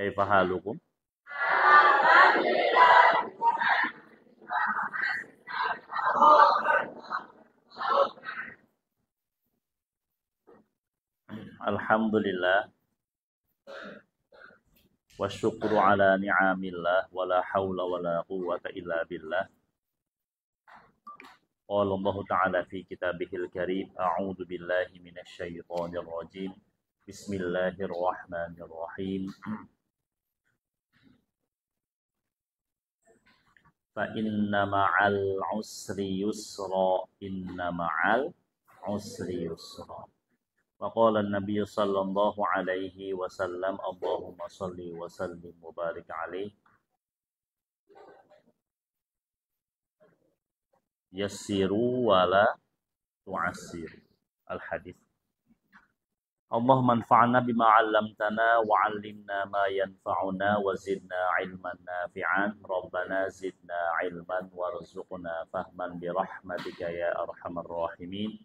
Kaifa halukum? Alhamdulillah wa syukru ala ni'amillah wa la hawla wa la quwwata illa billah. Qala Allah Ta'ala fi kitabihil karim, a'udzu billahi minasy syaithanir rajim. Bismillahirrahmanirrahim. Fa inna ma'al usri yusra, inna ma'al usri yusra. Wa qala an-nabiy sallallahu alaihi wasallam, Allahumma shalli wa sallim wa barik alaihi. Yassiru wa la tu'assiru. Al-hadits. Allahumma anfa'na bima 'allamtana wa 'allimna ma yanfa'una wa zidna 'ilman nafi'an. Rabbana zidna 'ilman warzuqna fahman bi rahmatika ya arhamar rahimin.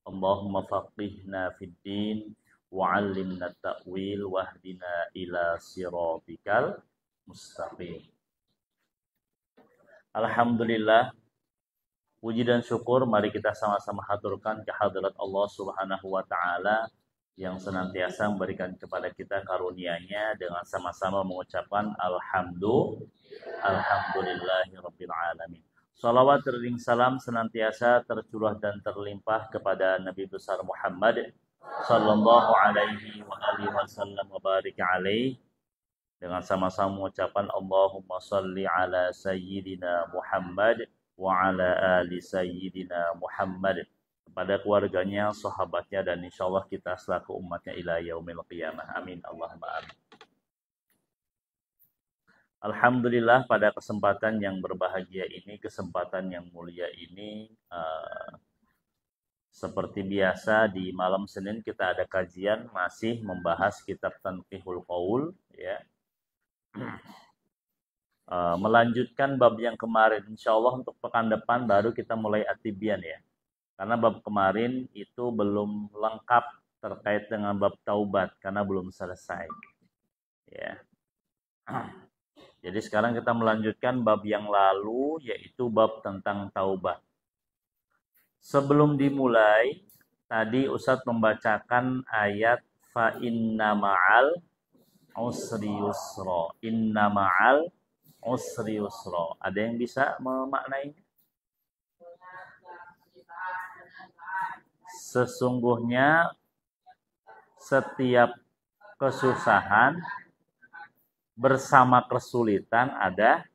Allahumma faqihna fid din wa 'allimna at-ta'wil wahdina ila siratikal mustaqim. Alhamdulillah, puji dan syukur mari kita sama-sama haturkan kehadirat Allah Subhanahu wa taala yang senantiasa memberikan kepada kita karunia-Nya dengan sama-sama mengucapkan alhamdulillahirabbil alamin. Shalawat ring salam senantiasa tercurah dan terlimpah kepada Nabi besar Muhammad sallallahu alaihi wa alihi wasallam wa barik alaihi, dengan sama-sama mengucapkan Allahumma shalli ala sayyidina Muhammad wa ala ali sayyidina Muhammad, kepada keluarganya, sahabatnya, dan insyaallah kita selaku umatnya ila yaumil qiyamah. Amin. Allahumma amin. Alhamdulillah, pada kesempatan yang berbahagia ini, kesempatan yang mulia ini, seperti biasa di malam Senin kita ada kajian masih membahas kitab Tanqihul Qaul, ya. Melanjutkan bab yang kemarin. Insyaallah untuk pekan depan baru kita mulai At-Tibyan, ya. Karena bab kemarin itu belum lengkap terkait dengan bab taubat karena belum selesai. Ya. Jadi sekarang kita melanjutkan bab yang lalu, yaitu bab tentang taubat. Sebelum dimulai, tadi Ustadz membacakan ayat fa inna ma'al usri yusra. Inna ma'al usri yusra. Ada yang bisa memaknainya? Sesungguhnya setiap kesusahan bersama kesulitan ada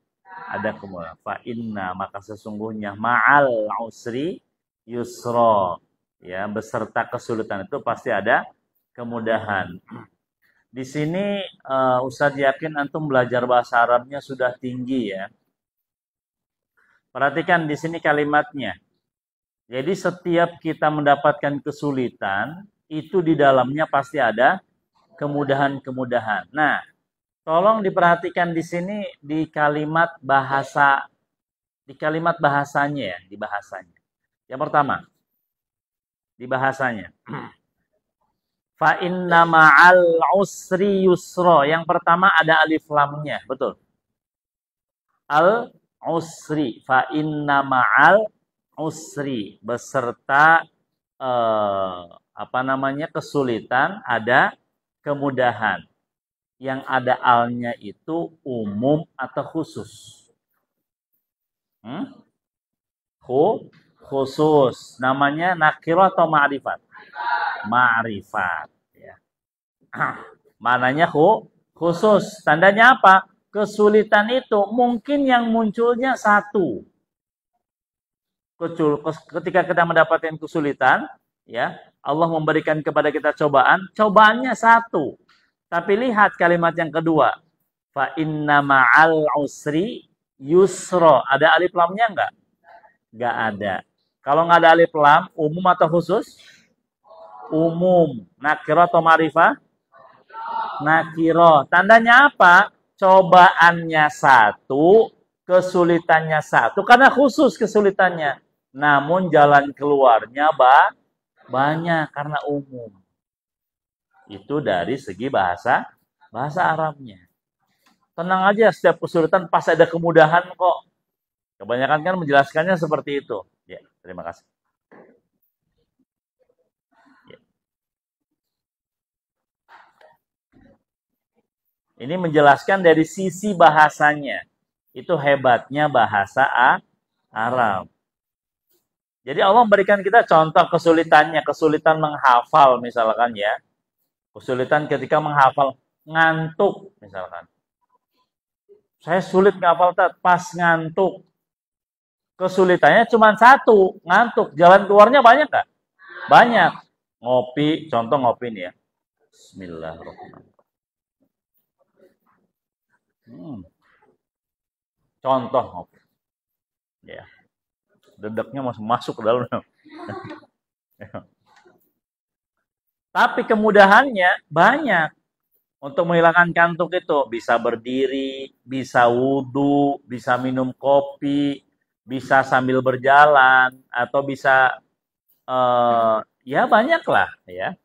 kemudahan. Fa inna, maka sesungguhnya ma'al usri yusra, ya, beserta kesulitan itu pasti ada kemudahan. Di sini Ustadz yakin antum belajar bahasa Arabnya sudah tinggi, ya. Perhatikan di sini kalimatnya. Jadi setiap kita mendapatkan kesulitan, itu di dalamnya pasti ada kemudahan-kemudahan. Nah, tolong diperhatikan di sini di kalimat bahasa, di kalimat bahasanya, ya, di bahasanya. Yang pertama, di bahasanya. Fa inna ma'al usri yusra. Yang pertama ada alif lamnya, betul. Al usri, fa inna ma'al usri, beserta kesulitan ada kemudahan. Yang ada alnya itu umum atau khusus? Khusus. Namanya nakirah atau ma'rifat? Ma'rifat, ya. Mananya khusus. Tandanya apa? Kesulitan itu mungkin yang munculnya satu. Ketika kita mendapatkan kesulitan, ya, Allah memberikan kepada kita cobaannya satu. Tapi lihat kalimat yang kedua. Fa inna ma'al usri yusra. Ada alif lamnya enggak? Enggak ada. Kalau enggak ada alif lam, umum atau khusus? Umum. Nakirah atau ma'rifah? Nakirah. Tandanya apa? Cobaannya satu, kesulitannya satu. Karena khusus kesulitannya. Namun jalan keluarnya banyak karena umum. Itu dari segi bahasa Arabnya. tenang aja, setiap kesulitan pas ada kemudahan kok. Kebanyakan kan menjelaskannya seperti itu. Ya, terima kasih. Ya. Ini menjelaskan dari sisi bahasanya. Itu hebatnya bahasa Arab. Jadi Allah memberikan kita contoh kesulitannya, kesulitan menghafal misalkan ya. Kesulitan ketika menghafal, ngantuk misalkan. Saya sulit ngapal pas ngantuk. Kesulitannya cuma satu, ngantuk. Jalan keluarnya banyak nggak? Banyak. Ngopi, contoh ngopi nih ya. Bismillahirrahmanirrahim. Contoh ngopi. Ya. Dedeknya masuk ke dalam. Tapi kemudahannya banyak. Untuk menghilangkan kantuk itu bisa berdiri, bisa wudhu, bisa minum kopi, bisa sambil berjalan, atau bisa ya banyak lah ya.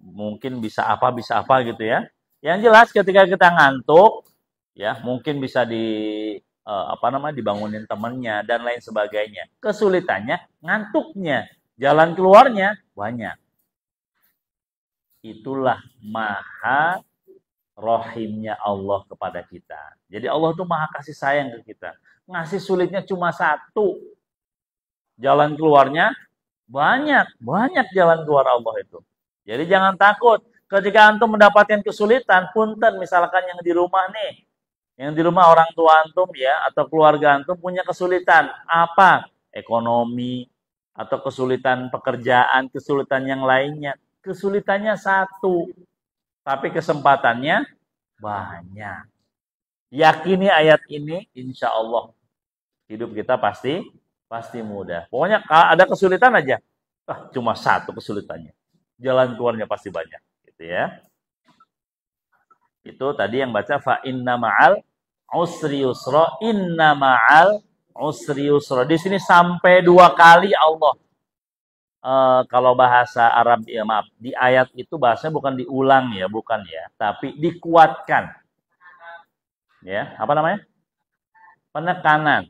Mungkin bisa apa gitu ya. Yang jelas ketika kita ngantuk, ya mungkin bisa dibangunin temennya dan lain sebagainya. Kesulitannya ngantuknya, jalan keluarnya banyak. Itulah maha rohimnya Allah kepada kita. Jadi Allah tuh maha kasih sayang ke kita. Ngasih sulitnya cuma satu. Jalan keluarnya banyak jalan keluar Allah itu. Jadi jangan takut. Ketika antum mendapatkan kesulitan, punten misalkan yang di rumah nih. Yang di rumah orang tua antum ya, atau keluarga antum punya kesulitan. Apa? Ekonomi, atau kesulitan pekerjaan, kesulitan yang lainnya. Kesulitannya satu, tapi kesempatannya banyak. Yakini ayat ini, insya Allah hidup kita pasti mudah. Pokoknya kalau ada kesulitan aja, cuma satu kesulitannya, jalan keluarnya pasti banyak, gitu ya. Itu tadi yang baca fa inna ma'al usri yusra, inna ma'al usri yusra. Di sini sampai 2 kali Allah. Kalau bahasa Arab ya maaf, di ayat itu bahasanya bukan diulang ya, bukan ya, tapi dikuatkan. Ya, apa namanya? Penekanan.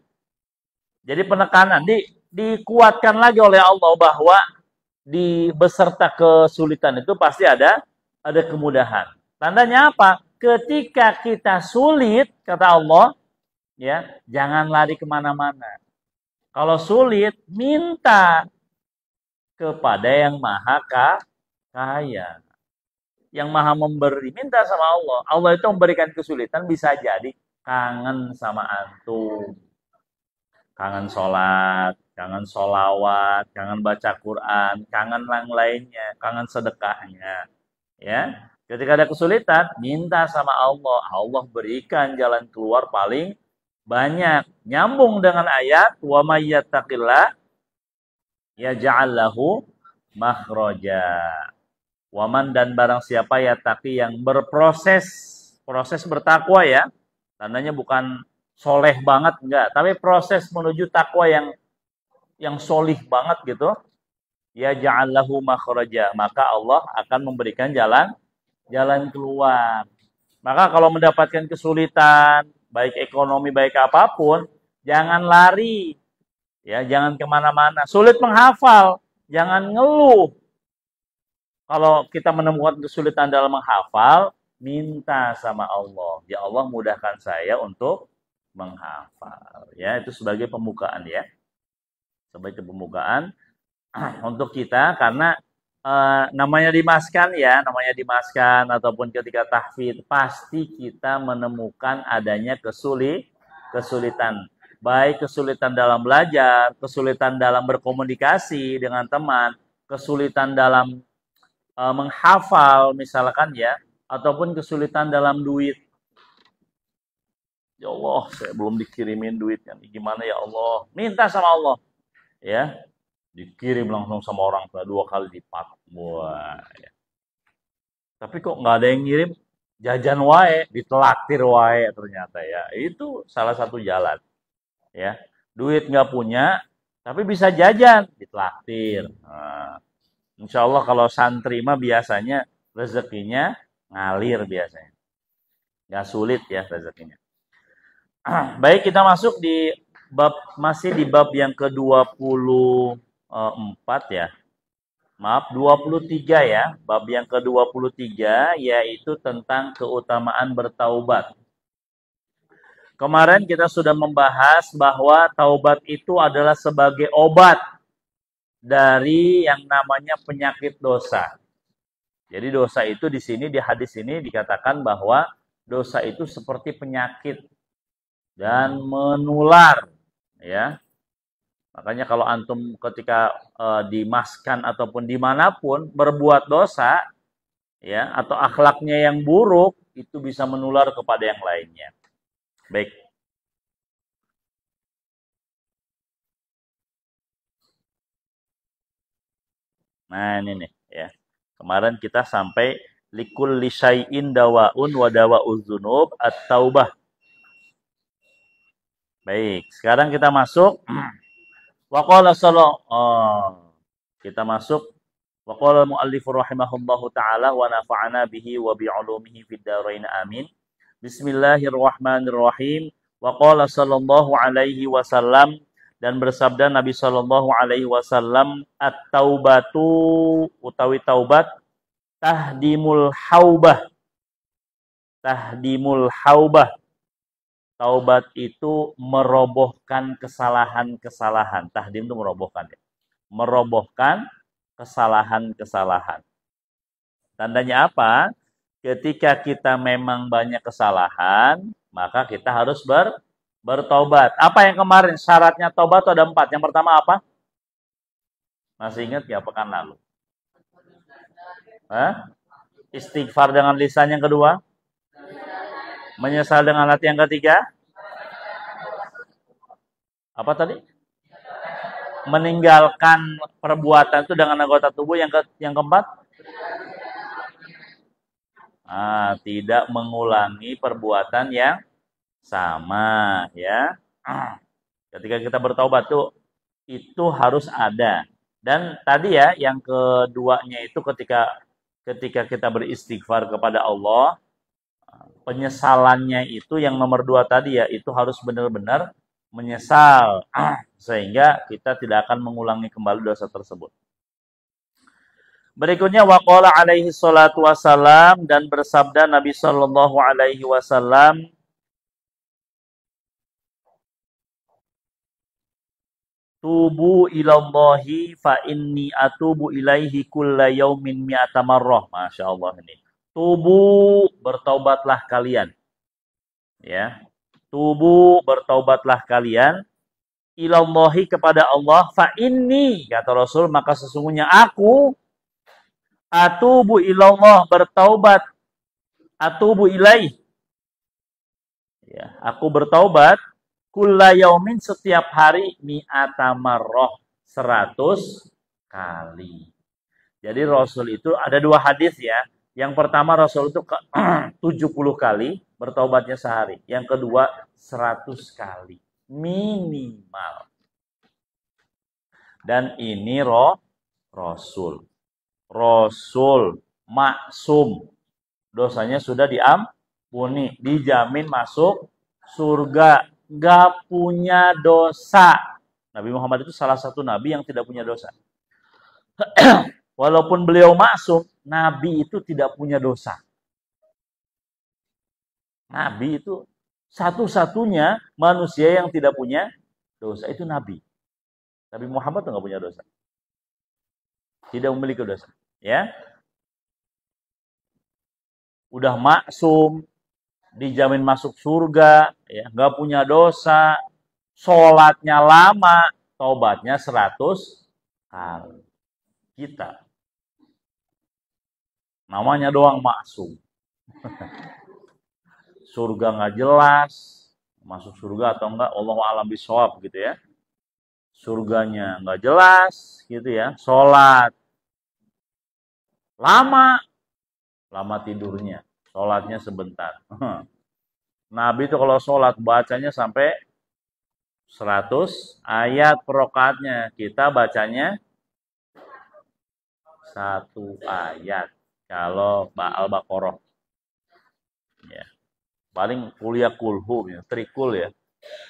Jadi penekanan dikuatkan lagi oleh Allah bahwa di beserta kesulitan itu pasti ada kemudahan. Tandanya apa? Ketika kita sulit, kata Allah, ya, jangan lari kemana-mana. Kalau sulit, minta kepada yang maha kaya, yang maha memberi. Minta sama Allah. Allah itu memberikan kesulitan, bisa jadi kangen sama antum, kangen sholat, kangen sholawat, kangen baca Quran, kangen yang lainnya, kangen sedekahnya. Ya, ketika ada kesulitan, minta sama Allah. Allah berikan jalan keluar paling banyak. Nyambung dengan ayat wa may yattaqillah yaj'al lahu makhraja. Waman dan barang siapa yattaqi yang proses bertakwa ya. Tandanya bukan soleh banget enggak, tapi proses menuju takwa yang solih banget gitu. Yaj'al lahu makhraja, maka Allah akan memberikan jalan keluar. Maka kalau mendapatkan kesulitan, baik ekonomi baik apapun, jangan lari. Ya, jangan kemana-mana. Sulit menghafal, jangan ngeluh. Kalau kita menemukan kesulitan dalam menghafal, minta sama Allah. Ya Allah, mudahkan saya untuk menghafal. Ya, itu sebagai pembukaan ya. Sebagai pembukaan untuk kita, karena namanya dimaskan ataupun ketika tahfidz pasti kita menemukan adanya kesulitan. Baik kesulitan dalam belajar, kesulitan dalam berkomunikasi dengan teman, kesulitan dalam menghafal misalkan ya, ataupun kesulitan dalam duit. Ya Allah, saya belum dikirimin duitnya. Gimana ya Allah? Minta sama Allah. Ya, dikirim langsung sama orang tua 2 kali lipat. Wah. Ya. Tapi kok nggak ada yang ngirim? Jajan wae, ditelaktir wae ternyata ya. Itu salah satu jalan. Ya, duit nggak punya, tapi bisa jajan, ditraktir. Nah, insya Allah kalau santri mah biasanya rezekinya ngalir biasanya. Nggak sulit ya rezekinya. Baik, kita masuk di masih di bab yang ke-24 ya. Maaf, 23 ya. Bab yang ke-23 yaitu tentang keutamaan bertaubat. Kemarin kita sudah membahas bahwa taubat itu adalah sebagai obat dari yang namanya penyakit dosa. Jadi dosa itu di sini, di hadis ini dikatakan bahwa dosa itu seperti penyakit dan menular, ya. Makanya kalau antum ketika di maskan ataupun dimanapun berbuat dosa, ya, atau akhlaknya yang buruk, itu bisa menular kepada yang lainnya. Baik. Nah, ini nih, ya. Kemarin kita sampai likul lisyai'in dawaun wa dawa'uz dzunub at-taubah. Baik, sekarang kita masuk waqala kita masuk waqala al-muallif rahimahullahu taala wa nafa'ana bihi wa bi 'ulumihi fid dharain amin. Bismillahirrahmanirrahim. Waqala sallallahu alaihi wasallam, dan bersabda Nabi sallallahu alaihi wasallam, at-taubatu utawi taubat tahdimul haubah. Tahdimul haubah. Taubat itu merobohkan kesalahan-kesalahan. Tahdim itu merobohkan. Ya. Merobohkan kesalahan-kesalahan. Tandanya apa? Ketika kita memang banyak kesalahan, maka kita harus bertobat. Apa yang kemarin syaratnya taubat itu ada 4. Yang pertama apa? Masih ingat ya pekan lalu? Istighfar dengan lisan. Yang kedua? Menyesal dengan hati. Yang ketiga? Apa tadi? Meninggalkan perbuatan itu dengan anggota tubuh. Yang keempat? Tidak mengulangi perbuatan yang sama, ya. Ketika kita bertaubat tuh itu harus ada. Dan tadi ya yang keduanya itu ketika kita beristighfar kepada Allah, penyesalannya itu yang nomor 2 tadi ya, itu harus benar-benar menyesal sehingga kita tidak akan mengulangi kembali dosa tersebut. Berikutnya waqala alaihi salatu wasalam, dan bersabda Nabi sallallahu alaihi wasallam, tubu ilallahi fa inni atubu ilaihi kulla yaumin mi'ata marrah. Masya Allah ini. Tubu, bertaubatlah kalian. Ya. Tubu, bertaubatlah kalian. Ilallahi, kepada Allah. Fa inni, kata Rasul, maka sesungguhnya aku atubu ilallah, bertaubat. Atubu ilaih. Ya, aku bertaubat kulla yaumin, setiap hari, mi'ata marrah, 100 kali. Jadi Rasul itu ada 2 hadis ya. Yang pertama Rasul itu 70 kali bertaubatnya sehari. Yang kedua 100 kali minimal. Dan ini Rasul. Rasul maksum. Dosanya sudah diampuni, dijamin masuk surga. Gak punya dosa. Nabi Muhammad itu salah satu nabi yang tidak punya dosa. Walaupun beliau maksum, nabi itu tidak punya dosa. Nabi itu satu-satunya manusia yang tidak punya dosa, itu nabi. Nabi Muhammad itu nggak punya dosa. Tidak memiliki dosa, ya. Udah maksum, dijamin masuk surga, ya, nggak punya dosa, sholatnya lama, taubatnya 100 kali. Kita namanya doang maksum. Surga nggak jelas, masuk surga atau enggak, Allahu a'lam bishawab gitu ya. Surganya nggak jelas gitu ya. Sholat lama tidurnya, sholatnya sebentar. Nabi itu kalau sholat bacanya sampai 100 ayat per rakaatnya. Kita bacanya 1 ayat kalau Al-Baqarah. Ya. Paling kuliah kulhu, ya, trikul ya.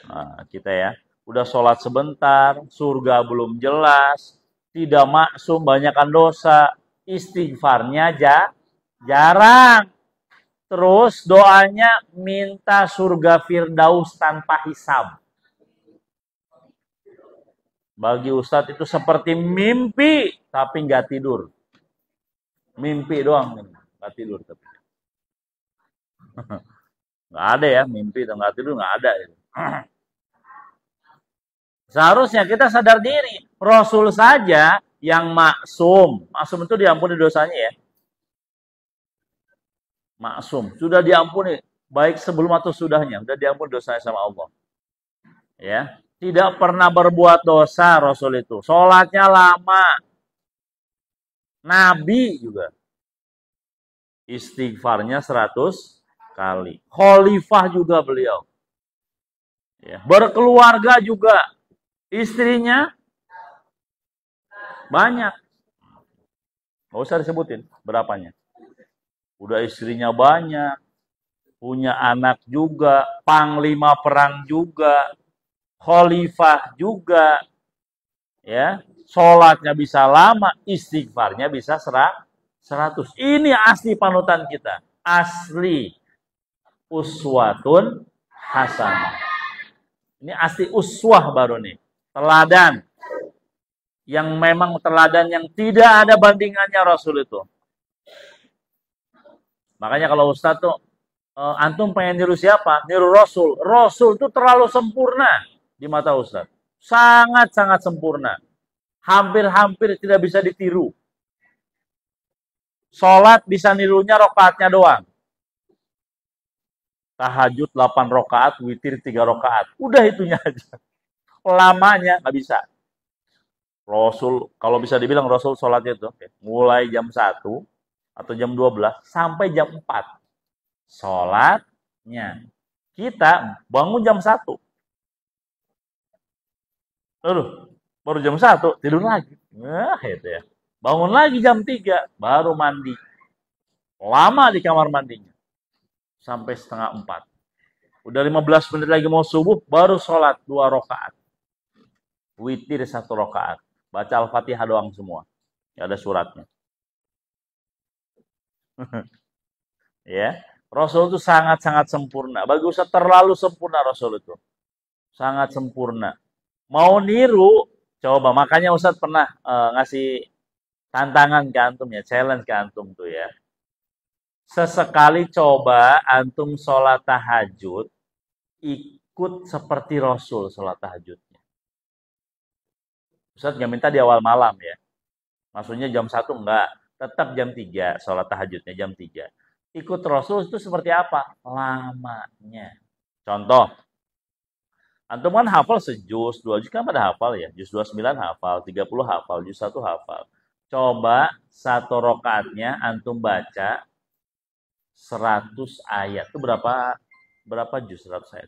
Nah, kita ya. Udah sholat sebentar, surga belum jelas, tidak maksum, banyakkan dosa, istighfarnya jarang. Terus doanya minta surga Firdaus tanpa hisab. Bagi Ustadz itu seperti mimpi, tapi nggak tidur. Mimpi doang, nggak tidur. Tapi nggak ada ya, mimpi atau nggak tidur, nggak ada. Seharusnya kita sadar diri. Rasul saja yang maksum. Maksum itu diampuni dosanya ya. Maksum. Sudah diampuni. Baik sebelum atau sudahnya. Sudah diampuni dosanya sama Allah. Ya. Tidak pernah berbuat dosa Rasul itu. Sholatnya lama. Nabi juga. Istighfarnya 100 kali. Khalifah juga beliau. Ya. Berkeluarga juga. Istrinya banyak. Nggak usah disebutin berapanya. Udah istrinya banyak. Punya anak juga. Panglima perang juga. Khalifah juga. Ya. Sholatnya bisa lama. Istighfarnya bisa 100. Ini asli panutan kita. Asli. Uswatun hasanah. Ini asli uswah baru nih. Teladan. Yang memang teladan yang tidak ada bandingannya Rasul itu. Makanya kalau Ustadz tuh, antum pengen niru siapa? Niru Rasul. Rasul itu terlalu sempurna di mata Ustadz. Sangat-sangat sempurna. Hampir-hampir tidak bisa ditiru. Sholat bisa nirunya rokaatnya doang. Tahajud 8 rokaat, witir 3 rokaat. Udah itunya aja. Lamanya nggak bisa. Rasul, kalau bisa dibilang Rasul sholatnya itu mulai jam 1 atau jam 12 sampai jam 4. Sholatnya. Kita bangun jam 1. Baru jam 1 tidur lagi. Nah, itu ya. Bangun lagi jam 3 baru mandi. Lama di kamar mandinya. Sampai setengah 4. Udah 15 menit lagi mau subuh baru sholat 2 rokaat. Witir 1 rokaat. Baca Al-Fatihah doang semua. Gak ada suratnya. Ya, Rasul itu sangat-sangat sempurna. Bagi Ustaz terlalu sempurna Rasul itu. Sangat sempurna. Mau niru, coba. Makanya Ustaz pernah ngasih tantangan ke antum ya. Challenge ke antum tuh ya. Sesekali coba antum sholat tahajud. Ikut seperti Rasul sholat tahajudnya. Ustaz nggak minta di awal malam ya. Maksudnya jam 1 enggak. Tetap jam 3 sholat tahajudnya jam 3. Ikut Rasul itu seperti apa? Lamanya. Contoh. Antum kan hafal sejuz, 2 juz kan pada hafal ya. Juz 29 hafal, 30 hafal, juz 1 hafal. Coba 1 rokaatnya antum baca 100 ayat. Itu berapa juz 100 ayat?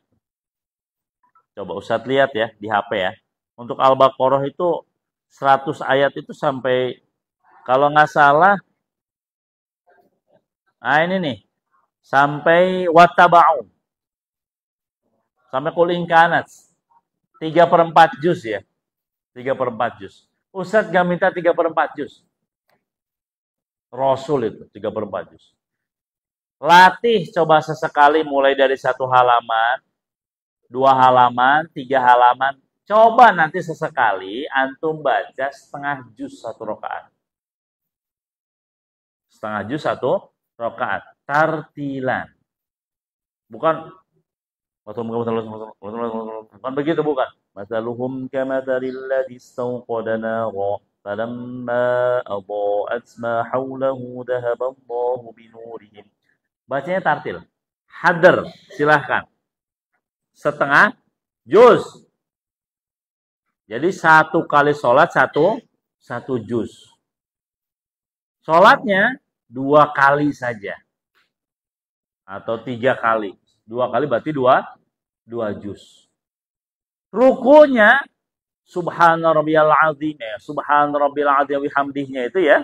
Coba Ustaz lihat ya di HP ya. Untuk Al-Baqarah itu 100 ayat itu sampai, kalau nggak salah, nah ini nih, sampai wattaba'u. Sampai qul in kanat. 3/4 juz ya. 3/4 juz. Ustadz nggak minta 3/4 juz. Rasul itu 3/4 juz. Latih coba sesekali mulai dari 1 halaman, 2 halaman, 3 halaman. Coba nanti sesekali antum baca setengah juz 1 rakaat. Setengah juz 1 rakaat. Tartilan. Bukan begitu, bukan. Masaluhum kamatalil ladzi istawqada nara falamma adaa'at ma haulahu dhahaballahu binurihim. Bacanya tartil. Hadar, silahkan. Setengah juz. Jadi 1 kali sholat 1 juz. Sholatnya 2 kali saja. Atau 3 kali. 2 kali berarti 2 juz. Rukunya subhana rabbiyal azim ya. Subhana rabbiyal azim bihamdihnya itu ya.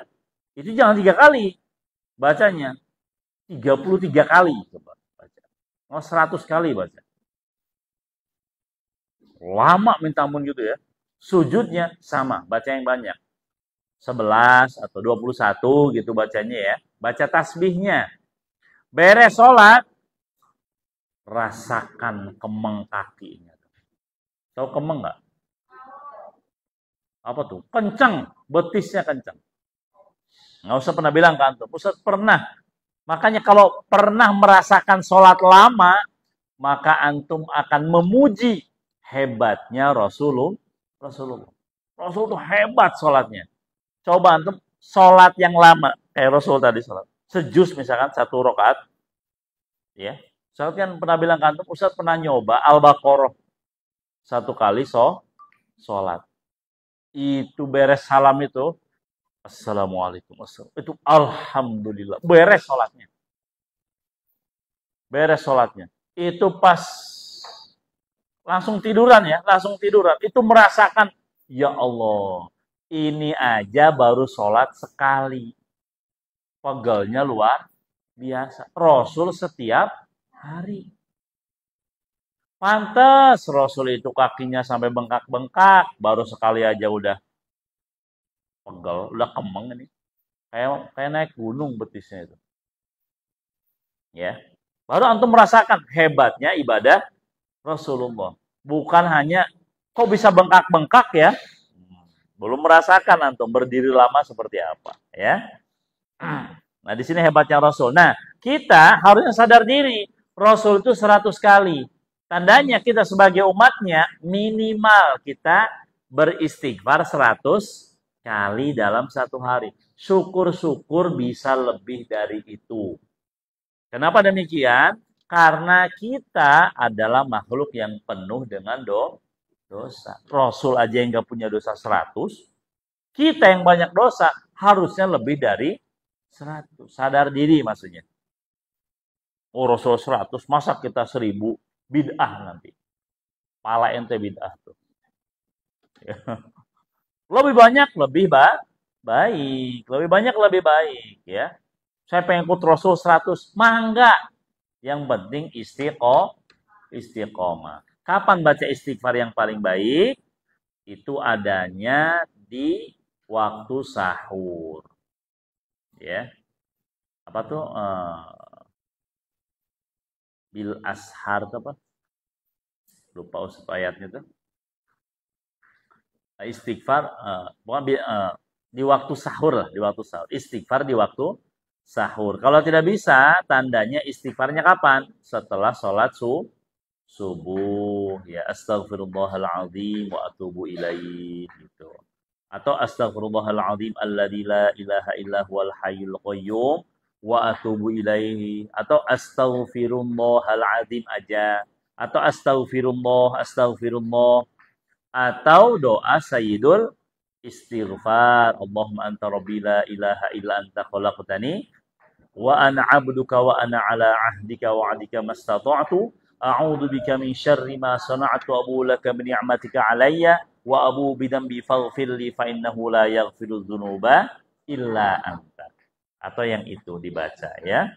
Itu jangan 3 kali bacanya. 33 kali coba baca. Oh, 100 kali baca. Lama minta ampun gitu ya. Sujudnya sama, baca yang banyak. 11 atau 21 gitu bacanya ya. Baca tasbihnya. Beres sholat, rasakan kemeng kakinya. Tahu kemeng nggak? Apa tuh? Kencang, betisnya kencang. Nggak usah pernah bilang ke antum. Ustaz pernah. Makanya kalau pernah merasakan sholat lama, maka antum akan memuji hebatnya Rasulullah. Rasul itu hebat sholatnya. Coba antum sholat yang lama, kayak Rasul tadi sholat. Sejus misalkan 1 rakaat. Ya. Saya kan pernah bilang ke antum, Ustaz pernah nyoba Al-Baqarah 1 kali sholat. Itu beres salam itu, Assalamualaikum. Itu Alhamdulillah. Beres sholatnya. Itu pas langsung tiduran ya. Itu merasakan, ya Allah, ini aja baru sholat sekali. Pegelnya luar biasa. Rasul setiap hari. Pantes Rasul itu kakinya sampai bengkak-bengkak. Baru sekali aja udah pegel, udah kemeng ini. Kayak naik gunung betisnya itu. Ya. Baru antum merasakan hebatnya ibadah Rasulullah. Bukan hanya kok bisa bengkak-bengkak ya. Belum merasakan antum berdiri lama seperti apa, ya. Nah, di sini hebatnya Rasul. Nah, kita harusnya sadar diri. Rasul itu 100 kali. Tandanya kita sebagai umatnya minimal kita beristighfar 100 kali dalam 1 hari. Syukur-syukur bisa lebih dari itu. Kenapa demikian? Karena kita adalah makhluk yang penuh dengan dosa. Rasul aja yang nggak punya dosa 100. Kita yang banyak dosa harusnya lebih dari 100. Sadar diri maksudnya. Oh, Rasul 100, masa kita 1000? Bid'ah nanti. Pala ente bid'ah tuh. Lebih banyak, lebih baik. Lebih banyak, lebih baik. Ya. Saya pengen ikut Rasul 100. Mangga. Yang penting istiqomah. Kapan baca istighfar yang paling baik? Itu adanya di waktu sahur. Ya. Apa tuh? Bil ashar itu apa? Lupa ayatnya tuh. Istighfar di waktu sahur lah, di waktu sahur. Istighfar di waktu sahur. Kalau tidak bisa, tandanya istighfarnya kapan? Setelah sholat subuh. Ya, astaghfirullahaladzim wa atubu ilaih gitu. Atau astaghfirullahaladzim alladzi la ilaha illa huwal hayyul qayyum wa atubu ilaihi, atau astaghfirullahaladzim aja, atau astagfirullah, atau doa sayyidul istighfar, Allahumma anta rabbi la ilaha illa anta khalaqtani wa ana abduka wa ana ala ahdika wa adika mastata'tu a'udzu bika min syarri ma sana'tu abu laka bi ni'matika alayya wa abu bidambi faghfirli fa innahu la yaghfiru dzunuba illa anta. Atau yang itu dibaca ya.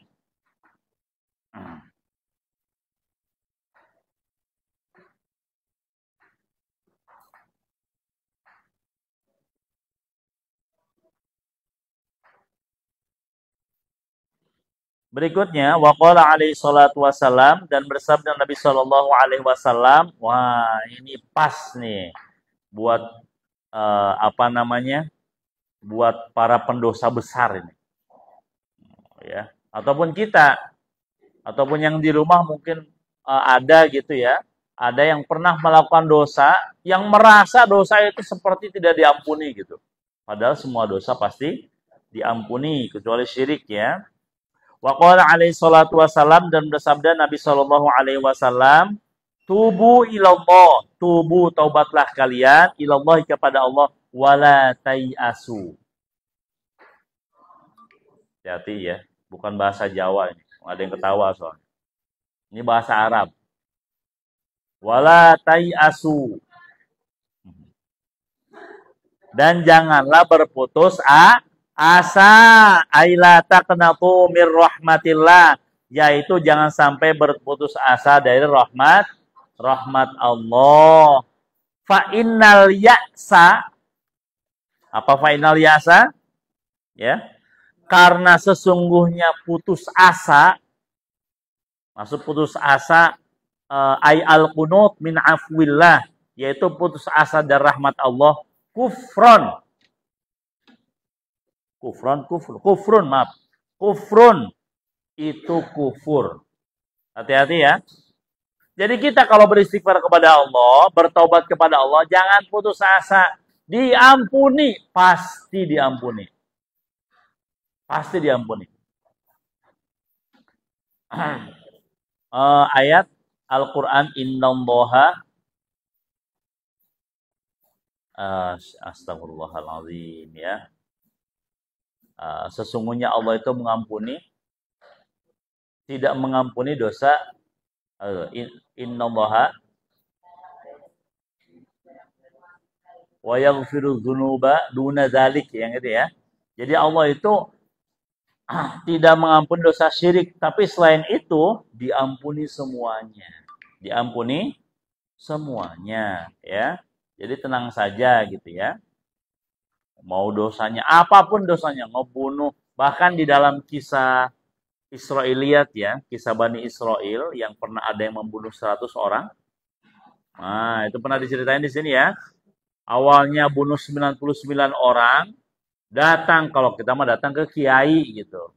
Berikutnya, waqala alaihi salatu wasalam, dan bersabda Nabi sallallahu alaihi wasallam, wah ini pas nih buat buat para pendosa besar ini. Ya, ataupun kita, ataupun yang di rumah mungkin ada gitu ya, ada yang pernah melakukan dosa, yang merasa dosa itu seperti tidak diampuni gitu. Padahal semua dosa pasti diampuni, kecuali syirik ya. Wa qala alaihi salatu wasalam, dan bersabda Nabi sallallahu alaihi wasallam, tubu ilallah, tubu taubatlah kalian, ilallah kepada Allah, wala tayasu. Hati-hati ya. Bukan bahasa Jawa ini. Ada yang ketawa soalnya. Ini bahasa Arab. Wala tayasu. Dan janganlah berputus asa. Aila taqnatu mir rahmatillah. yaitu jangan sampai berputus asa dari rahmat Allah. Fa innal ya'sa, apa fa innal ya'sa? Ya. Karena sesungguhnya putus asa, maksud putus asa ay al-qunut min afwillah, yaitu putus asa dari rahmat Allah, kufrun, maaf. Kufrun itu kufur. Hati-hati ya. Jadi kita kalau beristighfar kepada Allah, bertobat kepada Allah, jangan putus asa. Diampuni, pasti diampuni. Pasti diampuni. Ayat Al-Quran, innallaha astagfirullahaladzim ya. Sesungguhnya Allah itu mengampuni, tidak mengampuni dosa. Innallaha wa yaghfiru dzunuba duna dzalik, yang itu ya. Jadi Allah itu tidak mengampuni dosa syirik, tapi selain itu diampuni semuanya. Diampuni semuanya ya. Jadi tenang saja gitu ya. Mau dosanya apapun dosanya, ngebunuh, bahkan di dalam kisah Israiliyat ya, kisah Bani Israel yang pernah ada yang membunuh 100 orang. Nah, itu pernah diceritain di sini ya. Awalnya bunuh 99 orang, datang, kalau kita mah datang ke kiai gitu.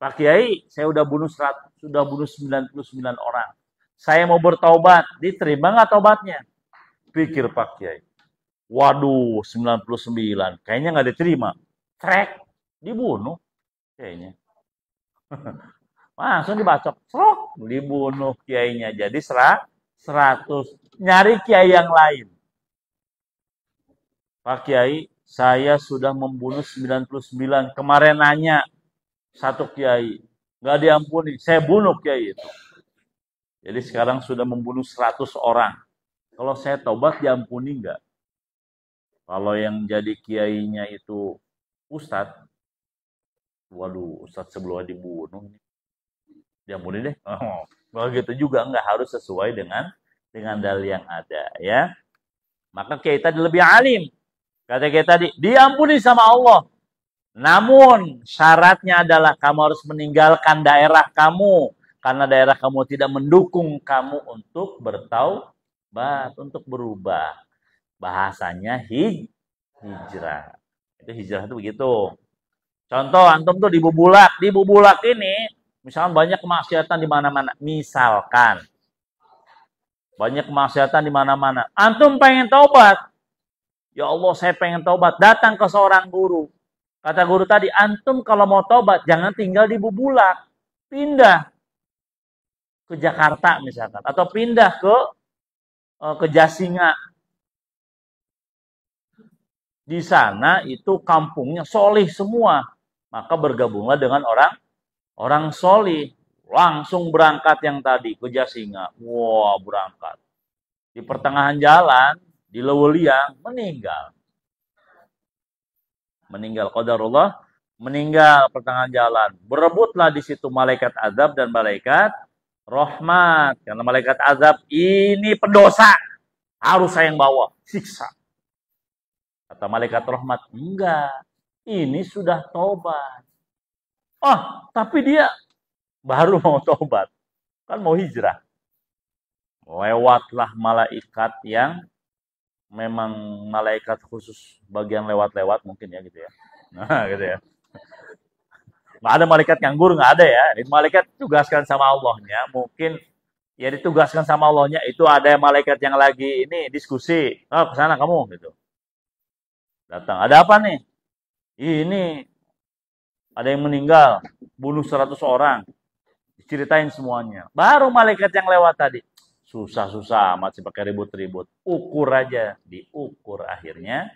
Pak Kiai, saya udah bunuh 99 orang. Saya mau bertaubat, diterima nggak taubatnya? Pikir Pak Kiai. Waduh, 99, kayaknya nggak diterima. Trek, dibunuh kayaknya. Langsung dibacok, serok, dibunuh kiainya. Jadi 100, nyari kiai yang lain. Pak Kiai, saya sudah membunuh 99. Kemarin nanya satu kiai, nggak diampuni. Saya bunuh kiai itu. Jadi sekarang sudah membunuh 100 orang. Kalau saya taubat diampuni nggak? Kalau yang jadi kiainya itu ustadz, waduh, ustadz sebelumnya dibunuh, diampuni deh. Kalau gitu juga nggak harus sesuai dengan dalil yang ada ya. Maka kiai tadi lebih alim. Kata kiai tadi, diampuni sama Allah. Namun syaratnya adalah kamu harus meninggalkan daerah kamu, karena daerah kamu tidak mendukung kamu untuk bertaubat, untuk berubah. Bahasanya hijrah. Itu hijrah itu begitu. Contoh, antum tuh di Bubulak. Di Bubulak ini, misalkan banyak kemaksiatan di mana-mana. Misalkan, banyak kemaksiatan di mana-mana. Antum pengen taubat. Ya Allah, saya pengen taubat. Datang ke seorang guru. Kata guru tadi, antum kalau mau taubat, jangan tinggal di Bubulak. Pindah ke Jakarta misalkan. Atau pindah ke Jasinga. Di sana itu kampungnya solih semua. Maka bergabunglah dengan orang solih. Langsung berangkat yang tadi ke Jasinga. Wah, berangkat. Di pertengahan jalan, di Leweliang, meninggal. Meninggal, qadarullah, meninggal pertengahan jalan. Berebutlah di situ malaikat azab dan malaikat rahmat. Karena malaikat azab ini pendosa. Harus saya yang bawa. Siksa. Kata malaikat rahmat, enggak. Ini sudah tobat. Oh, tapi dia baru mau tobat. Kan mau hijrah. Lewatlah malaikat yang memang malaikat khusus bagian lewat-lewat mungkin ya gitu ya. Nah gitu ya. Nggak ada malaikat nganggur, nggak ada ya. Ini malaikat ditugaskan sama Allahnya. Mungkin ya ditugaskan sama Allahnya itu ada malaikat yang lagi ini diskusi. Oh kesana kamu gitu. Datang. Ada apa nih? Ini ada yang meninggal, bunuh 100 orang. Diceritain semuanya. Baru malaikat yang lewat tadi. Susah-susah amat sih pakai ribut-ribut. Ukur aja. Diukur akhirnya.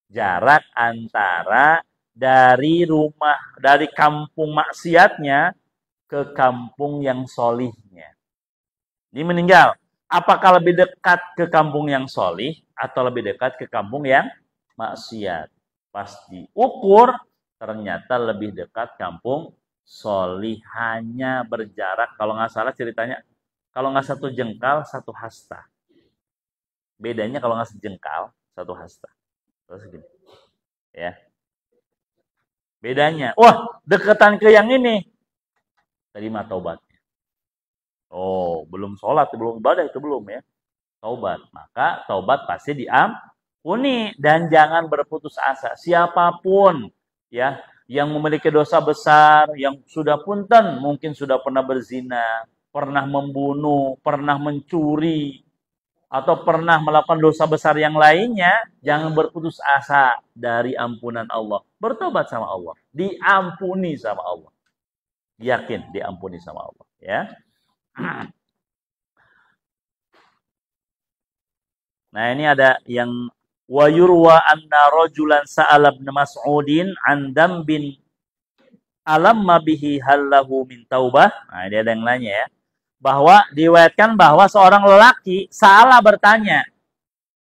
Jarak antara dari kampung maksiatnya ke kampung yang solihnya. Ini meninggal. Apakah lebih dekat ke kampung yang solih atau lebih dekat ke kampung yang maksiat? Pas diukur, ternyata lebih dekat kampung solihanya berjarak, kalau nggak salah ceritanya, kalau nggak satu jengkal, satu hasta. Bedanya kalau nggak sejengkal, satu hasta. Terus gini. Ya. Bedanya, wah deketan ke yang ini, terima taubatnya. Oh, belum sholat, belum ibadah, itu belum ya. Taubat. Maka taubat pasti diampuni. Dan jangan berputus asa. Siapapun ya yang memiliki dosa besar, yang sudah punten, mungkin sudah pernah berzina, pernah membunuh, pernah mencuri, atau pernah melakukan dosa besar yang lainnya, jangan berputus asa dari ampunan Allah. Bertobat sama Allah. Diampuni sama Allah. Yakin diampuni sama Allah. Ya. Nah ini ada yang wa yurwa anna rajulan sa'ala ibn Mas'udin an dambin alamma bihi hallahu min taubah. Nah ini ada yang nanya ya. Bahwa diriwayatkan bahwa seorang lelaki salah bertanya.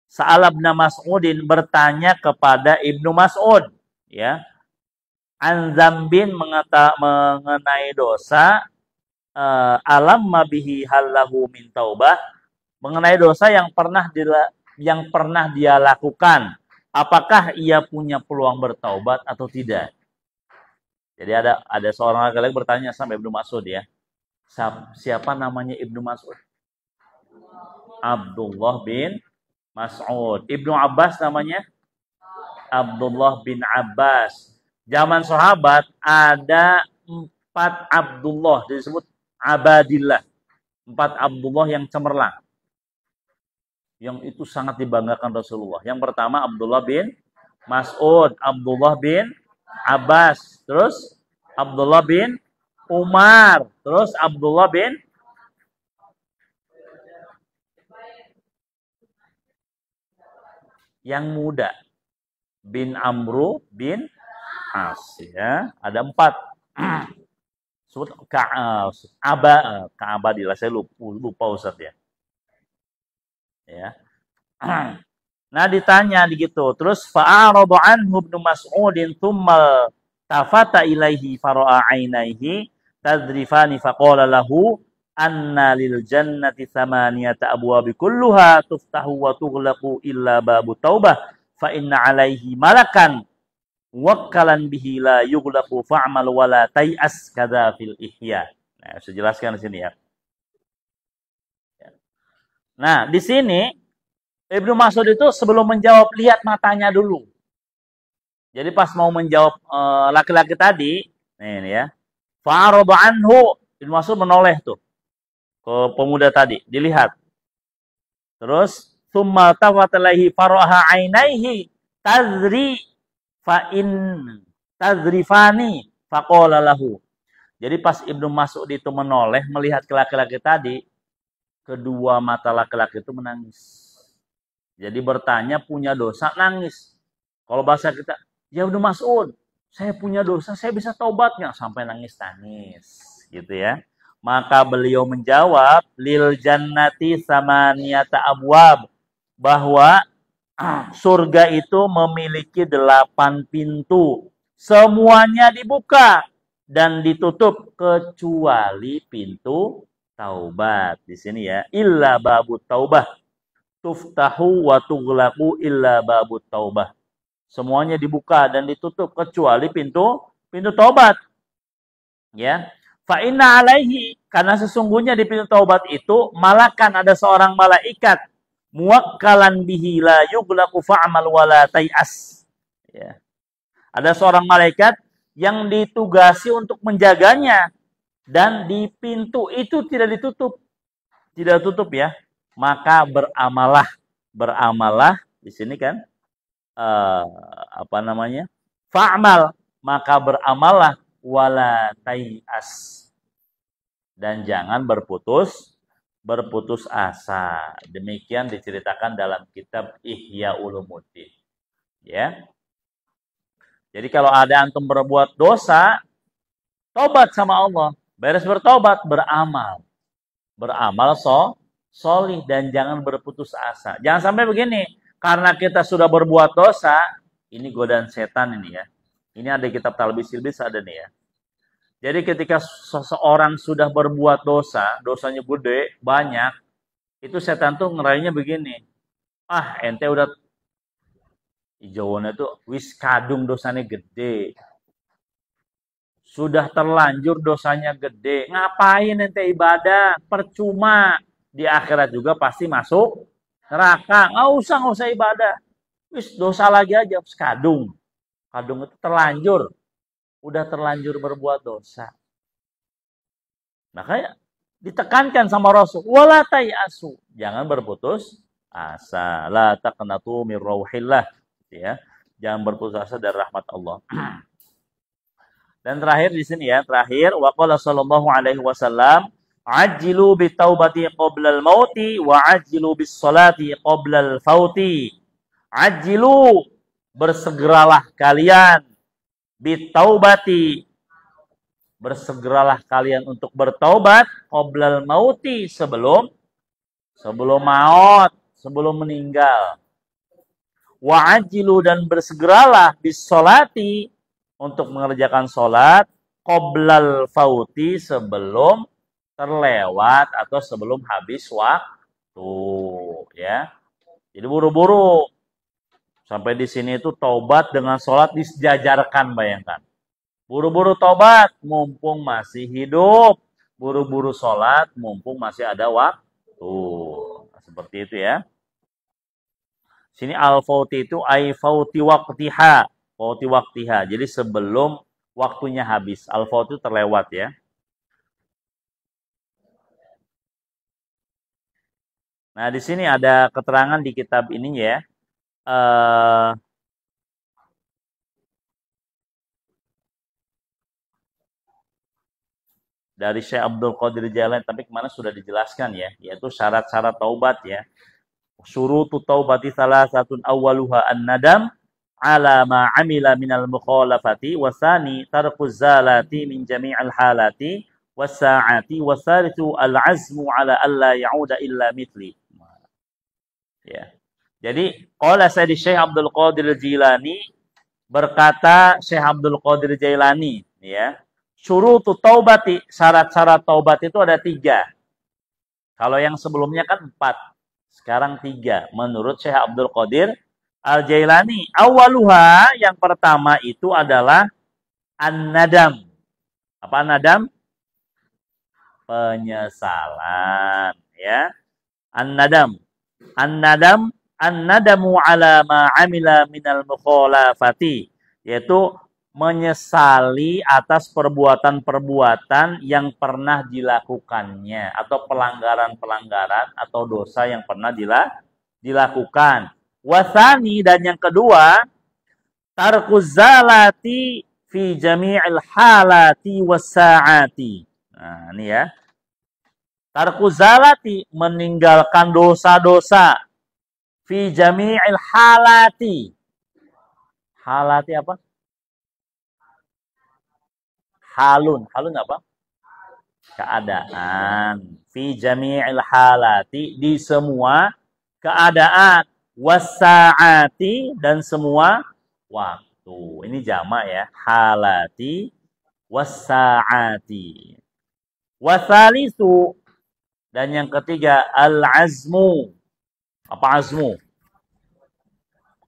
Sa'ala ibn Mas'udin bertanya kepada Ibnu Mas'ud ya. An dzambin mengenai dosa alamma bihi hallahu min taubah, mengenai dosa yang pernah dia lakukan, apakah ia punya peluang bertaubat atau tidak. Jadi ada seorang laki-laki bertanya sama Ibnu Mas'ud ya. Siapa namanya Ibnu Mas'ud? Abdullah bin Mas'ud. Ibnu Abbas namanya Abdullah bin Abbas. Zaman sahabat ada 4 Abdullah, disebut Abadillah. 4 Abdullah yang cemerlang. Yang itu sangat dibanggakan Rasulullah. Yang pertama Abdullah bin Mas'ud, Abdullah bin Abbas, terus Abdullah bin Umar, terus Abdullah bin yang muda bin Amru bin As ya. Ada 4. Sebut Ka'abadilah, saya lupa Ustaz ya. Ya. Nah ditanya gitu. Terus fa'aradu anhu Ibnu Mas'udin tsumma tafata ilaihi fara'a ainaihi tadrifani faqala lahu anna lil jannati thamaniyata abwabi kulluha tuftahu wa tughlaqu illa babu taubah fa inna alaihi malakan wakkalan bihi la yughlaqu fa'mal wala tay'as kadza fil ihya. Nah, saya jelaskan di sini ya. Nah, di sini Ibnu Mas'ud itu sebelum menjawab lihat matanya dulu. Jadi pas mau menjawab laki-laki tadi, ini ya. Fa'arada anhu, Ibnu Mas'ud menoleh tuh ke pemuda tadi, dilihat. Terus tsumma tafatalaihi faraha ainaihi tazri fa in tazrifani faqala lahu. Jadi pas Ibnu Mas'ud itu menoleh melihat ke laki-laki tadi, kedua mata laki-laki itu menangis. Jadi bertanya punya dosa, nangis. Kalau bahasa kita, ya Ibnu Mas'ud, saya punya dosa, saya bisa taubat nggak? Sampai nangis-nangis. Gitu ya. Maka beliau menjawab, lil jannati samaniyata abwab. Bahwa surga itu memiliki 8 pintu. Semuanya dibuka dan ditutup kecuali pintu taubat. Di sini ya, illa babut taubah. Tuftahu wa tughlaqu illa babut taubah. Semuanya dibuka dan ditutup kecuali pintu taubat. Ya. Fa inna alaihi, karena sesungguhnya di pintu taubat itu malakan, ada seorang malaikat muwakkalan bihi la yughlaqu fa'mal wala tay'as. Ya. Ada seorang malaikat yang ditugasi untuk menjaganya. Dan di pintu itu tidak ditutup. Tidak tutup ya. Maka beramalah di sini kan fa'mal, maka beramallah wala tai'as. Dan jangan berputus asa. Demikian diceritakan dalam kitab Ihya Ulumuddin. Ya. Jadi kalau ada antum berbuat dosa, tobat sama Allah. Beres bertobat, beramal. Beramal solih dan jangan berputus asa. Jangan sampai begini, karena kita sudah berbuat dosa, ini godaan setan ini ya. Ini ada kitab Talbis Ilbis ada nih ya. Jadi ketika seseorang sudah berbuat dosa, dosanya gede, banyak, itu setan tuh ngerayinya begini. Ah, ente udah ijawana tuh wis kadung dosanya gede. Sudah terlanjur dosanya gede. Ngapain ente ibadah? Percuma. Di akhirat juga pasti masuk neraka. Nggak usah ibadah. Wis dosa lagi aja, kadung. Kadung itu terlanjur. Udah terlanjur berbuat dosa. Makanya ditekankan sama Rasul, wala tayasu, jangan berputus asa, la taqnatu min rauhillah, ya. Jangan berputus asa dari rahmat Allah. Dan terakhir di sini ya, terakhir waqala sallallahu alaihi wasallam, ajjilu bitaubati qabla al-mauti wa ajjilu bis salati qabla al-fauti. Ajjilu, bersegeralah kalian, bitaubati, bersegeralah kalian untuk bertaubat qoblal mauti, sebelum maut, sebelum meninggal. Wa ajilu, dan bersegeralah bis sholati, untuk mengerjakan sholat qoblal fauti, sebelum terlewat atau sebelum habis waktu, ya. Jadi buru-buru. Sampai di sini itu taubat dengan sholat disejajarkan, bayangkan. Buru-buru tobat, mumpung masih hidup. Buru-buru sholat, mumpung masih ada waktu. Seperti itu ya. Sini al-fauti itu ay fauti waqtiha. Fauti waqtiha. Jadi sebelum waktunya habis. Al-fauti itu terlewat ya. Nah, di sini ada keterangan di kitab ini ya. Dari Syekh Abdul Qadir Jailani, tapi kemana sudah dijelaskan ya, yaitu syarat-syarat taubat ya. Syurutu taubati salasatun awwaluha an-nadam ala ma amila minal mukhalafati, wasani tarkuz zalati min jami'al halati, wasa'ati, wasaritu al-azmu ala alla ya'uda illa mitli. Ya. Jadi qala Sayyid Syekh Abdul Qadir Jailani, berkata Syekh Abdul Qadir Jailani ya, syurutu taubati, syarat-syarat taubat itu ada 3. Kalau yang sebelumnya kan 4. Sekarang 3. Menurut Syekh Abdul Qadir Al-Jailani. Awaluha, yang pertama itu adalah an-nadam. Apa nadam? Penyesalan. Ya. An-nadam. An-nadam. An-nadamu ala ma amila minal mukhalafati. Yaitu menyesali atas perbuatan-perbuatan yang pernah dilakukannya, atau pelanggaran-pelanggaran atau dosa yang pernah dilakukan. Wasani, dan yang kedua, tarkuz zalati fi jami'il halati wassa'ati. Nah, ini ya. Tarkuz zalati, meninggalkan dosa-dosa, fi jami'il halati. Halati apa? Halun apa? Keadaan. Fi jami'il halati, di semua keadaan. Wasa'ati, dan semua waktu. Ini jamak ya. Halati, wasa'ati. Wasalisu, dan yang ketiga al-azmu. Apa azmu?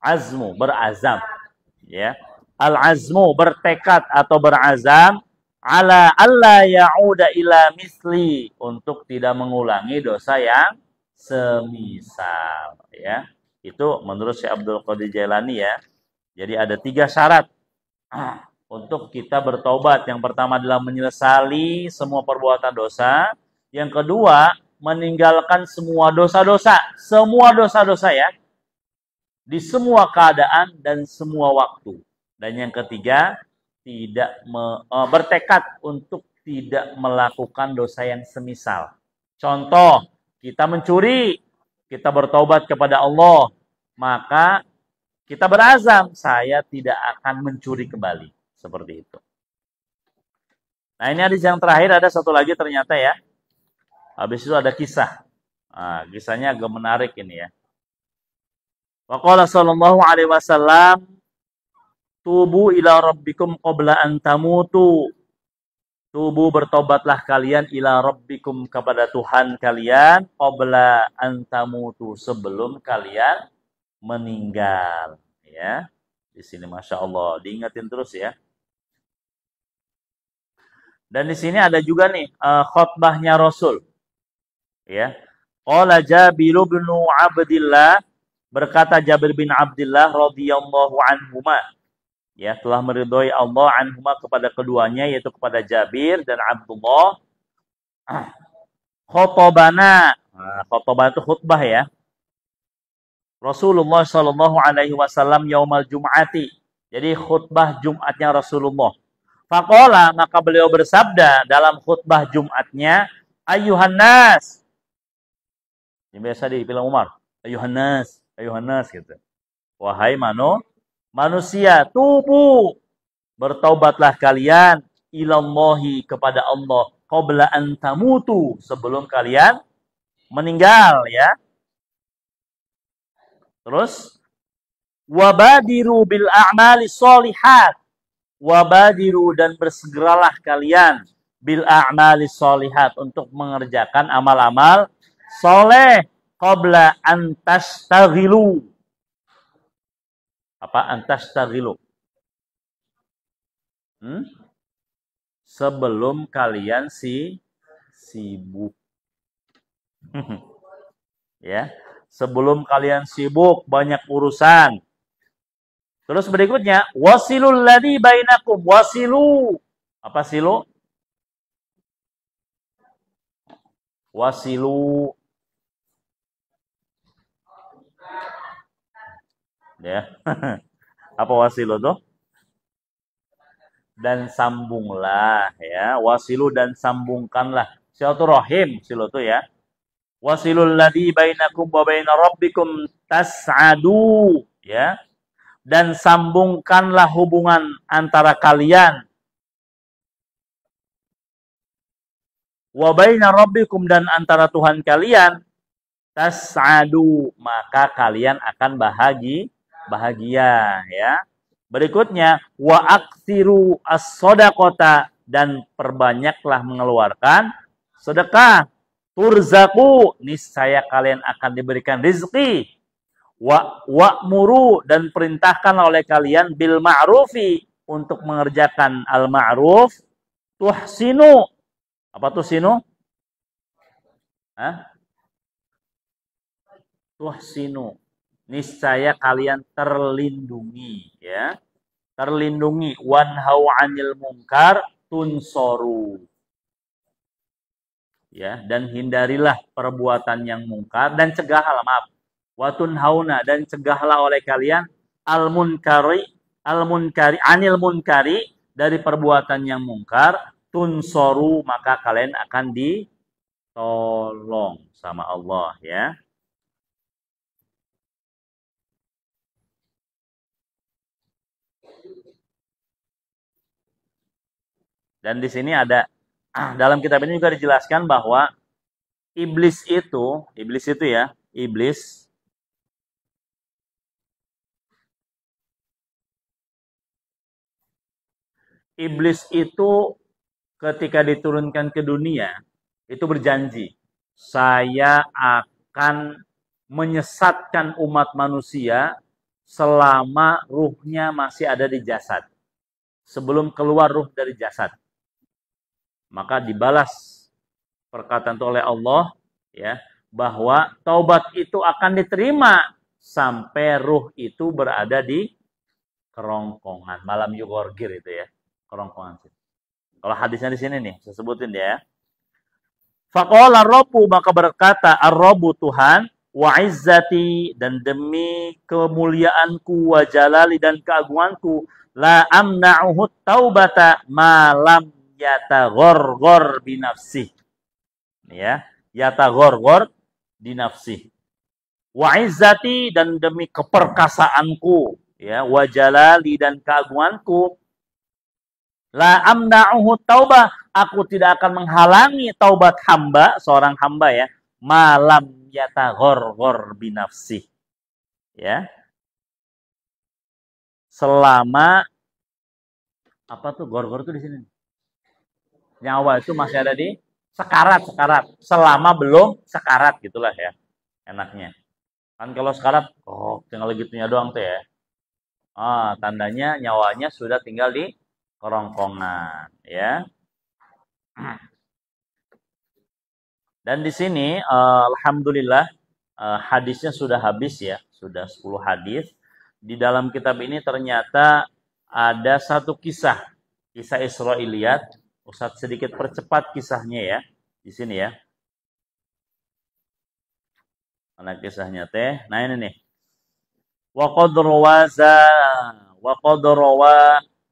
Azmu, berazam. Ya. Al-azmu, bertekad atau berazam, ala alla ya'uda ila misli, untuk tidak mengulangi dosa yang semisal ya. Itu menurut Syekh Abdul Qadir Jailani ya. Jadi ada 3 syarat untuk kita bertobat. Yang pertama adalah menyesali semua perbuatan dosa. Yang kedua, meninggalkan semua dosa-dosa. Semua dosa-dosa ya. Di semua keadaan dan semua waktu. Dan yang ketiga, tidak bertekad untuk tidak melakukan dosa yang semisal. Contoh, kita mencuri, kita bertobat kepada Allah, maka kita berazam, saya tidak akan mencuri kembali. Seperti itu. Nah, ini hadis yang terakhir, ada satu lagi ternyata ya. Habis itu ada kisah. Nah, kisahnya agak menarik ini ya. Wa qala sallallahu alaihi wasallam, tubu ila rabbikum qabla an tamutu. Tubuh bertobatlah kalian ila rabbikum kepada Tuhan kalian qabla an tamutu sebelum kalian meninggal. Ya, di sini masya Allah diingatin terus ya. Dan di sini ada juga nih khutbahnya Rasul. Ya, qala Jabir bin Abdillah berkata Jabir bin Abdillah radhiyallahu anhuma. Ya, telah meridhoi Allah anhuma kepada keduanya yaitu kepada Jabir dan Abdullah. Khotobana. Nah, khotobana itu khutbah ya. Rasulullah Shallallahu Alaihi Wasallam yaumal Jum'ati. Jadi khutbah Jumatnya Rasulullah. Faqala maka beliau bersabda dalam khutbah Jumatnya, Ayuhan nas. Ini biasa di film Umar. Ayuhan nas gitu. Wahai manusia, tubuh bertaubatlah kalian ilallahi kepada Allah qabla an tamutu sebelum kalian meninggal ya. Terus wabadiru bil a'mali sholihat. Wabadiru dan bersegeralah kalian bil a'mali sholihat untuk mengerjakan amal-amal soleh qabla an tastaghilu. Apa antastaghilu? Sebelum kalian sibuk. Ya, sebelum kalian sibuk banyak urusan. Terus berikutnya, wasilul ladzi bainakum. Wasilu. Apa silu? Wasilu. Ya. Apa wasilu tuh? Dan sambunglah ya. Wasilu dan sambungkanlah. Silaturahim silu tuh ya. Wasilul ladzi bainakum wa baina rabbikum tas'adu ya. Dan sambungkanlah hubungan antara kalian wa baina rabbikum dan antara Tuhan kalian tas'adu maka kalian akan bahagia ya. Berikutnya wa aktsiru as-shadaqata dan perbanyaklah mengeluarkan sedekah. Turzaku niscaya kalian akan diberikan rezeki. Wa'muru dan perintahkan oleh kalian bil ma'rufi untuk mengerjakan al ma'ruf. Tuhsinu. Apa tuhsinu? Tuhsinu. Niscaya kalian terlindungi ya. Terlindungi wanhau 'anil munkar tunsoru. Ya, dan hindarilah perbuatan yang mungkar dan cegahlah watun hauna dan cegahlah oleh kalian al munkari anil munkari dari perbuatan yang mungkar tunsoru maka kalian akan ditolong sama Allah ya. Dan di sini ada dalam kitab ini juga dijelaskan bahwa iblis itu ya, iblis itu ketika diturunkan ke dunia itu berjanji, saya akan menyesatkan umat manusia selama ruhnya masih ada di jasad. Sebelum keluar ruh dari jasad. Maka dibalas perkataan itu oleh Allah ya, bahwa taubat itu akan diterima sampai ruh itu berada di kerongkongan. Malam yugorgir itu ya, kerongkongan. Kalau hadisnya di sini nih, saya sebutin ya. Faqala Rabbu maka berkata Ar-Rabbu Tuhan wa izzati dan demi kemuliaanku wa jalali dan keagunganku la amna'uhu taubata malam yataghorghor binafsih. Ya, yataghorghor binafsih. Wa izzati dan demi keperkasaanku ya, wa jalali dan keagunganku la amna'uhu taubah, aku tidak akan menghalangi taubat hamba, seorang hamba ya, malam yataghorghor binafsih. Ya. Selama apa tuh gorgor tuh di sini? Nyawa itu masih ada di sekarat. Selama belum sekarat gitulah ya. Enaknya. Kan kalau sekarat, oh tinggal gitunya doang tuh ya. Tandanya nyawanya sudah tinggal di kerongkongan ya. Dan di sini alhamdulillah hadisnya sudah habis ya, sudah 10 hadis. Di dalam kitab ini ternyata ada satu kisah Israiliyat. Ustaz sedikit percepat kisahnya ya di sini ya. Mana kisahnya teh? Nah ini nih. Wa qad rawa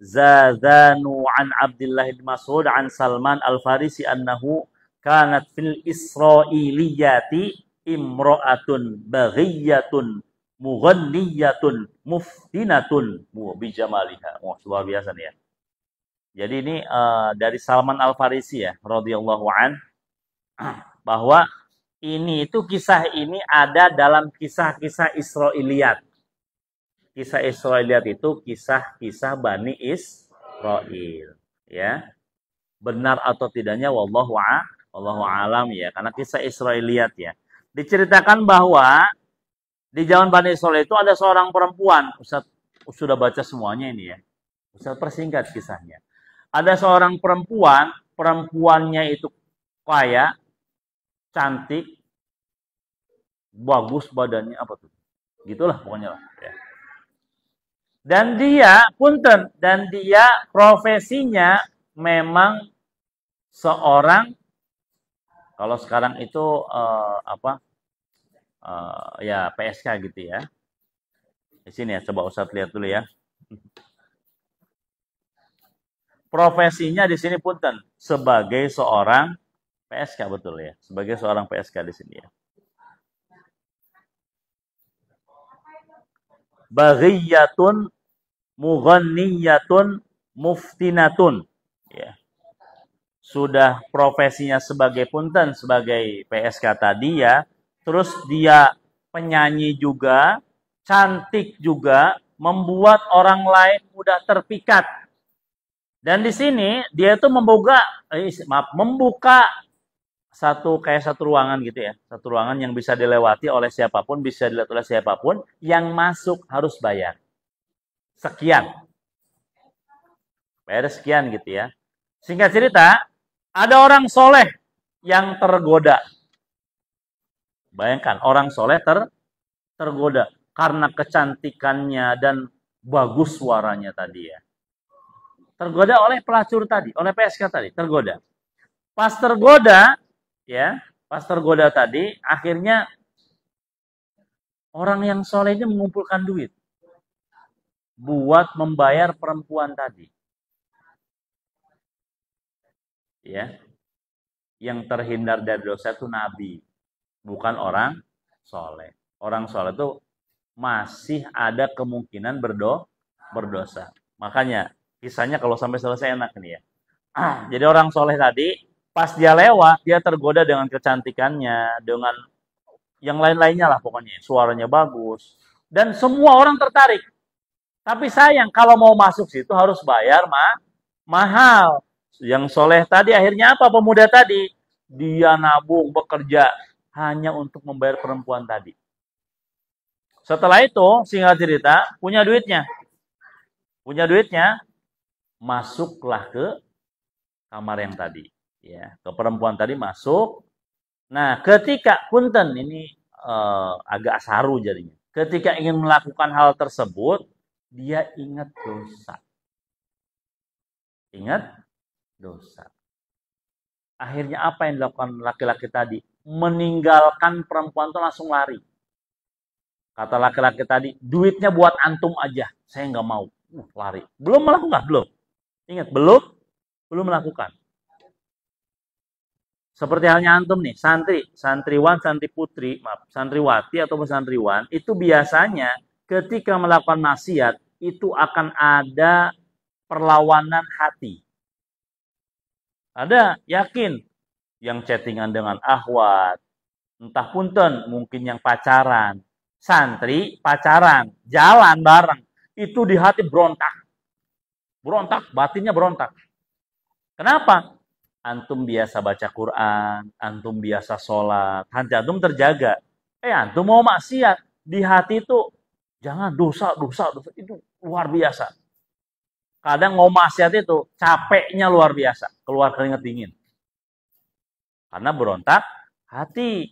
Zazanu an Abdullah bin Mas'ud an Salman Al-Farisi annahu kanat fil Israiliyati imra'atun baghiyatun mughanniyatun muftinatun bijamaliha. Wah, luar biasa nih ya. Jadi ini dari Salman Al-Farisi ya radhiyallahu an bahwa kisah ini ada dalam kisah-kisah Israiliyat. Kisah Israiliyat itu kisah-kisah Bani Israel, ya. Benar atau tidaknya wallahu alam ya, karena kisah Israiliyat ya. Diceritakan bahwa di zaman Bani Israel itu ada seorang perempuan. Ustaz sudah baca semuanya ini ya. Ustaz persingkat kisahnya. Ada seorang perempuan, perempuannya itu kaya, cantik, bagus badannya apa tuh? Gitulah pokoknya lah ya. Dan dia profesinya memang seorang, kalau sekarang itu ya PSK gitu ya. Di sini ya, coba Ustaz lihat dulu ya. Profesinya di sini punten sebagai seorang PSK, betul ya, sebagai seorang PSK di sini ya. Baghiyatun mughanniyatun muftinatun ya. Sudah profesinya sebagai punten sebagai PSK tadi ya. Terus dia penyanyi juga, cantik juga, membuat orang lain mudah terpikat. Dan di sini dia itu membuka satu ruangan gitu ya. Satu ruangan yang bisa dilewati oleh siapapun, bisa dilihat oleh siapapun, yang masuk harus bayar. Sekian. Bayar sekian gitu ya. Singkat cerita, ada orang soleh yang tergoda. Bayangkan, orang soleh tergoda. Karena kecantikannya dan bagus suaranya tadi ya. Tergoda oleh pelacur tadi, oleh PSK tadi, tergoda. Pas tergoda tadi, akhirnya orang yang soleh ini mengumpulkan duit buat membayar perempuan tadi. Ya. Yang terhindar dari dosa itu Nabi, bukan orang soleh. Orang soleh itu masih ada kemungkinan berdosa. Makanya kisahnya kalau sampai selesai enak nih ya. Jadi orang soleh tadi, pas dia lewat, dia tergoda dengan kecantikannya, dengan yang lain-lainnya lah pokoknya. Suaranya bagus. Dan semua orang tertarik. Tapi sayang, kalau mau masuk situ harus bayar mahal. Yang soleh tadi akhirnya apa? Pemuda tadi. Dia nabung, bekerja hanya untuk membayar perempuan tadi. Setelah itu, singkat cerita, punya duitnya, masuklah ke kamar yang tadi. Ya, ke perempuan tadi masuk. Nah, ketika punten ini agak saru jadinya. Ketika ingin melakukan hal tersebut, dia ingat dosa. Akhirnya apa yang dilakukan laki-laki tadi? Meninggalkan perempuan itu langsung lari. Kata laki-laki tadi, duitnya buat antum aja. Saya nggak mau. Lari. Belum melakukan, belum. Ingat, belum melakukan. Seperti halnya antum nih, santriwan, santriwati atau santriwan, itu biasanya ketika melakukan maksiat, itu akan ada perlawanan hati. Ada, yakin. Yang chattingan dengan akhwat, entah punten, mungkin yang pacaran, santri, pacaran, jalan bareng, itu di hati berontak. Batinnya berontak. Kenapa? Antum biasa baca Quran, antum biasa sholat, hati antum terjaga. Antum mau maksiat, di hati itu jangan dosa, dosa, dosa. Itu luar biasa. Kadang mau maksiat itu capeknya luar biasa, keluar keringat dingin. Karena berontak hati,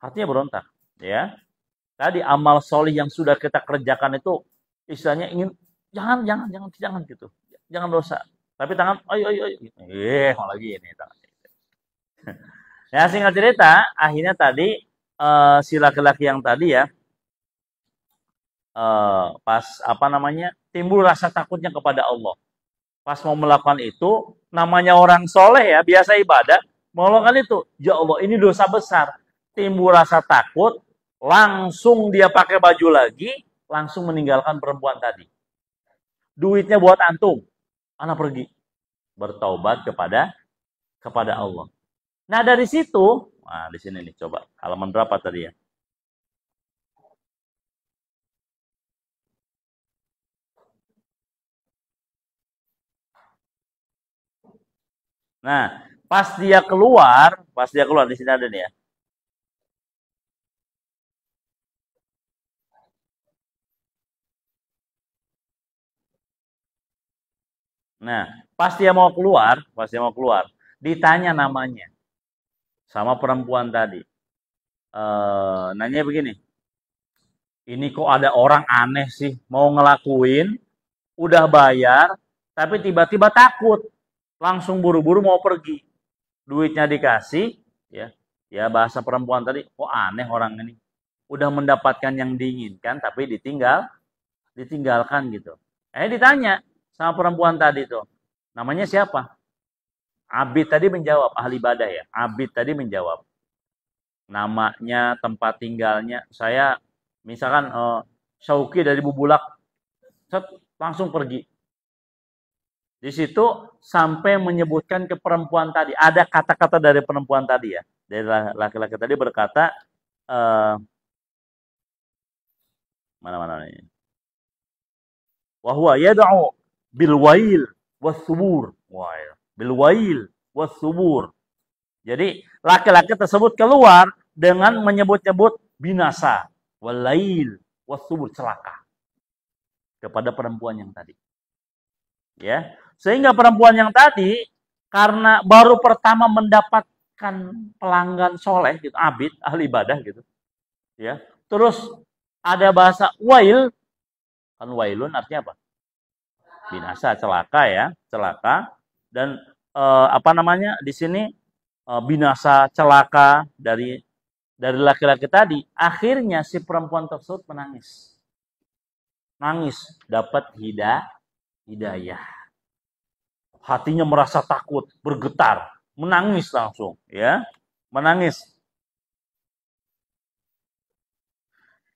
hatinya berontak. Ya, tadi amal solih yang sudah kita kerjakan itu istilahnya ingin jangan gitu, jangan dosa. Tapi tangan, ayo, mau lagi ini tangan. Ya singkat cerita, akhirnya tadi si laki-laki yang tadi ya, pas apa namanya timbul rasa takutnya kepada Allah. Pas mau melakukan itu, namanya orang soleh ya, biasa ibadah, mau melakukan itu, ya Allah ini dosa besar. Timbul rasa takut, langsung dia pakai baju lagi, langsung meninggalkan perempuan tadi. Duitnya buat antum, anak pergi bertaubat kepada Allah. Nah dari situ, nah di sini nih coba halaman berapa tadi ya? Nah, pas dia keluar di sini ada nih ya. Nah, pas dia mau keluar, ditanya namanya sama perempuan tadi. Nanya begini, ini kok ada orang aneh sih, mau ngelakuin, udah bayar, tapi tiba-tiba takut, langsung buru-buru mau pergi. Duitnya dikasih, ya bahasa perempuan tadi, kok aneh orang ini. Udah mendapatkan yang diinginkan, tapi ditinggalkan gitu. Ditanya sama perempuan tadi tuh, namanya siapa? Abid tadi menjawab, ahli ibadah ya. Abid tadi menjawab, namanya, tempat tinggalnya. Saya misalkan Syauki dari Bubulak, langsung pergi. Di situ sampai menyebutkan ke perempuan tadi. Ada kata-kata dari perempuan tadi ya. Dari laki-laki tadi berkata, mana-mana ini. Wahwa yad'u bil wail was-subur. Bil wail was-subur. Jadi laki-laki tersebut keluar dengan menyebut-nyebut binasa, walail was-subur, celaka kepada perempuan yang tadi. Ya, sehingga perempuan yang tadi karena baru pertama mendapatkan pelanggan soleh gitu, abid, ahli ibadah gitu. Ya. Terus ada bahasa wail, kan wailun artinya apa? Binasa, celaka ya, celaka. Dan apa namanya? Di sini binasa, celaka dari laki-laki tadi. Akhirnya si perempuan tersebut menangis. Nangis, dapat hidayah. Hatinya merasa takut, bergetar, menangis langsung, ya. Menangis.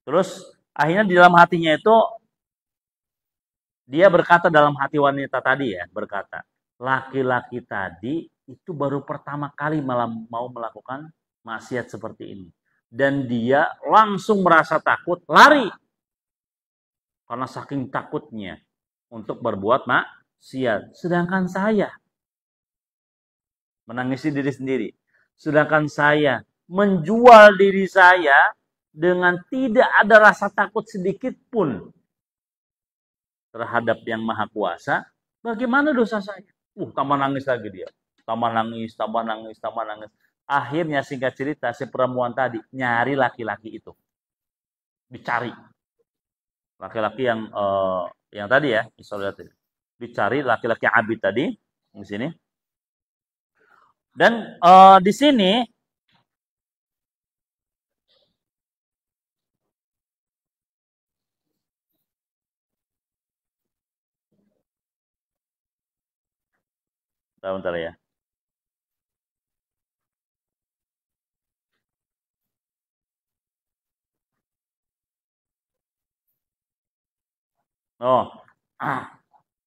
Terus akhirnya di dalam hatinya itu dia berkata dalam hati wanita tadi ya, berkata, laki-laki tadi itu baru pertama kali mau melakukan maksiat seperti ini. Dan dia langsung merasa takut, lari. Karena saking takutnya untuk berbuat maksiat. Sedangkan saya menangisi diri sendiri. Sedangkan saya menjual diri saya dengan tidak ada rasa takut sedikit pun terhadap yang maha kuasa. Bagaimana dosa saya? Tambah nangis lagi dia. Tambah nangis. Akhirnya singkat cerita si perempuan tadi nyari laki-laki itu. Dicari. Laki-laki yang tadi ya, misalnya dicari laki-laki abid tadi di sini. Dan di sini bentar ya.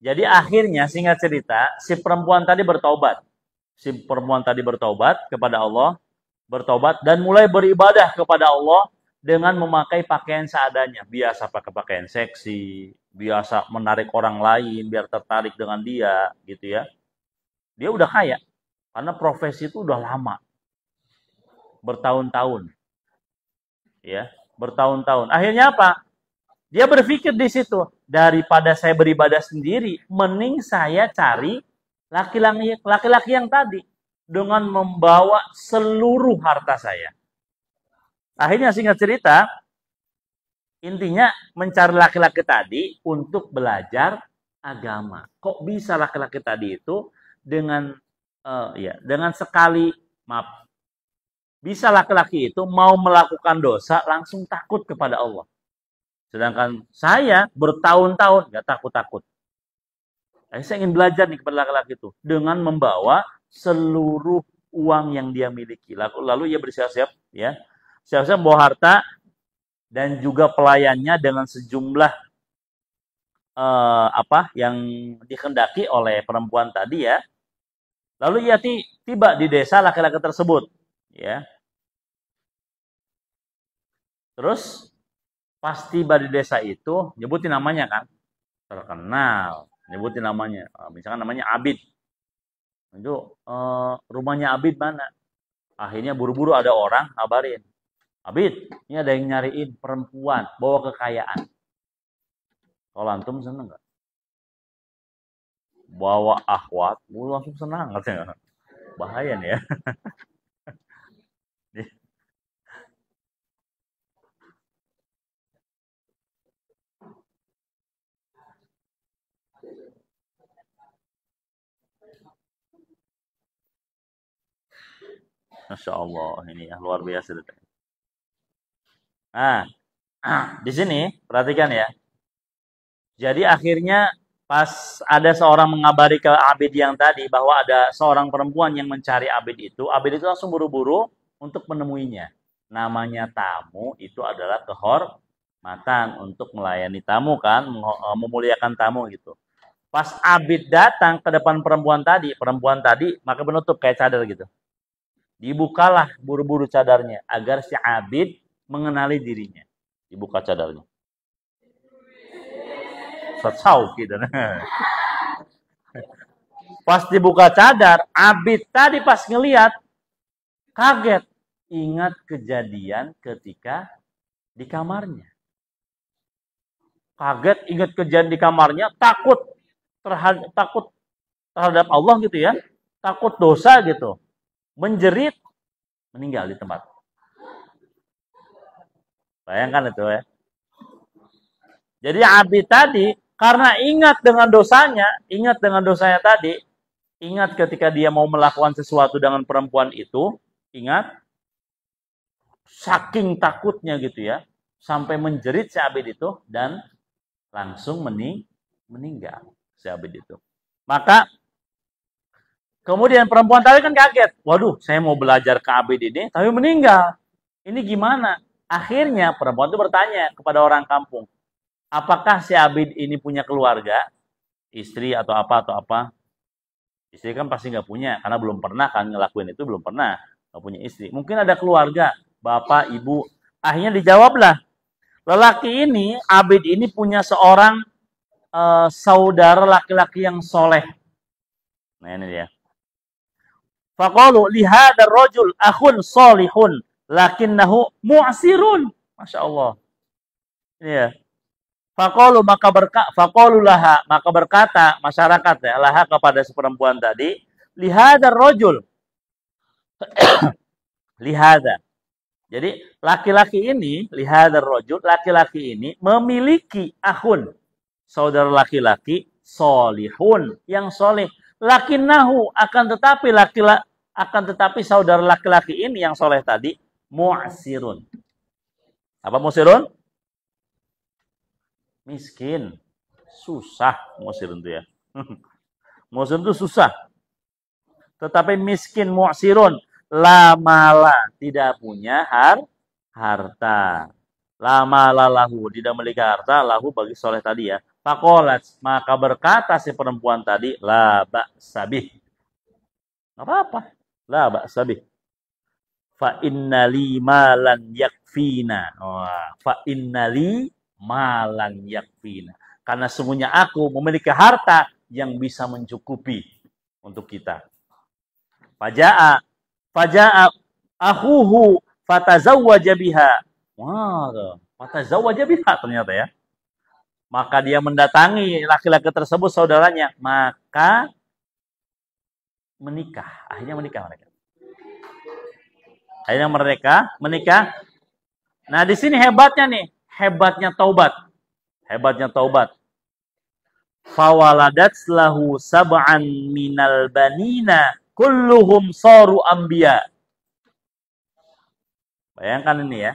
Jadi akhirnya singkat cerita si perempuan tadi bertobat. Si perempuan tadi bertobat kepada Allah, bertobat dan mulai beribadah kepada Allah dengan memakai pakaian seadanya. Biasa pakai pakaian seksi, biasa menarik orang lain biar tertarik dengan dia, gitu ya. Dia udah kaya. Karena profesi itu udah lama. Bertahun-tahun. Ya, bertahun-tahun. Akhirnya apa? Dia berpikir di situ, daripada saya beribadah sendiri, mending saya cari laki-laki yang tadi dengan membawa seluruh harta saya. Akhirnya singkat cerita, intinya mencari laki-laki tadi untuk belajar agama. Kok bisa laki-laki tadi itu dengan dengan sekali bisa laki-laki itu mau melakukan dosa langsung takut kepada Allah. Sedangkan saya bertahun-tahun nggak takut-takut. Saya ingin belajar nih kepada laki-laki itu dengan membawa seluruh uang yang dia miliki. Lalu ia bersiap-siap, ya, siap-siap membawa harta dan juga pelayannya dengan sejumlah yang dikehendaki oleh perempuan tadi, ya. Lalu ia tiba di desa laki-laki tersebut, ya. Terus pas tiba di desa itu, nyebutin namanya kan, terkenal, nyebutin namanya, misalkan namanya Abid. Itu rumahnya Abid mana? Akhirnya buru-buru ada orang ngabarin, Abid, ini ada yang nyariin perempuan bawa kekayaan. Kalau antum seneng nggak? Bawa akhwat, langsung senang katanya. Bahaya nih ya. Masya Allah, ini ya luar biasa. Nah, di sini perhatikan ya. Jadi akhirnya pas ada seorang mengabari ke Abid yang tadi bahwa ada seorang perempuan yang mencari Abid itu langsung buru-buru untuk menemuinya. Namanya tamu itu adalah kehormatan untuk melayani tamu kan, memuliakan tamu gitu. Pas Abid datang ke depan perempuan tadi maka menutup kayak cadar gitu. Dibukalah buru-buru cadarnya agar si Abid mengenali dirinya. Dibuka cadarnya. Setsau gitu. Pas dibuka cadar, Abid tadi pas ngelihat kaget, ingat kejadian ketika di kamarnya. Kaget, ingat kejadian di kamarnya, takut terhadap Allah gitu ya, takut dosa gitu. Menjerit, meninggal di tempat. Bayangkan itu ya. Jadi Abid tadi karena ingat dengan dosanya tadi, ingat ketika dia mau melakukan sesuatu dengan perempuan itu, ingat saking takutnya gitu ya, sampai menjerit si Abid itu dan langsung meninggal si Abid itu. Maka kemudian perempuan tadi kan kaget. Waduh, saya mau belajar ke Abid ini, tapi meninggal. Ini gimana? Akhirnya perempuan itu bertanya kepada orang kampung. Apakah si Abid ini punya keluarga? Istri atau apa? Istri kan pasti nggak punya, karena belum pernah kan ngelakuin itu, belum pernah. Nggak punya istri. Mungkin ada keluarga, bapak, ibu. Akhirnya dijawablah. Lelaki ini, Abid ini punya seorang saudara laki-laki yang soleh. Nah ini dia. Faqalu lihadar rajul akhun solihun lakinnahu mu'sirun. Masya Allah. Ini ya. Faqalu maka berkata masyarakat ya laha kepada si perempuan tadi, lihadar rajul. Lihada. Jadi laki-laki ini, lihadar rajul, laki-laki ini memiliki akhun, saudara laki-laki solihun yang soleh. Lakinnahu akan tetapi saudara laki-laki ini yang soleh tadi mu'sirun. Apa mu'sirun? Miskin. Susah mu'sirun itu ya. Mu'sirun itu susah. Tetapi miskin mu'sirun. La mala. Tidak punya harta. La mala lahu. Tidak memiliki harta. Lahu bagi soleh tadi ya. Fakolat. Maka berkata si perempuan tadi. La ba'sabih. Gak apa-apa. La ba'sabih. Fa innali malan yakfina. Fa innali malan yakfina. Karena sungguhnya aku memiliki harta yang bisa mencukupi untuk kita. Faja'a akhuhu fatazawwaja biha. Wah, fatazawwaja biha ternyata ya. Maka dia mendatangi laki-laki tersebut, saudaranya, maka menikah. Akhirnya menikah mereka. Akhirnya mereka menikah. Nah, di sini hebatnya nih, hebatnya taubat. Hebatnya taubat. Fawaladat lahu sab'an minal banina kulluhum saru anbiya. Bayangkan ini ya.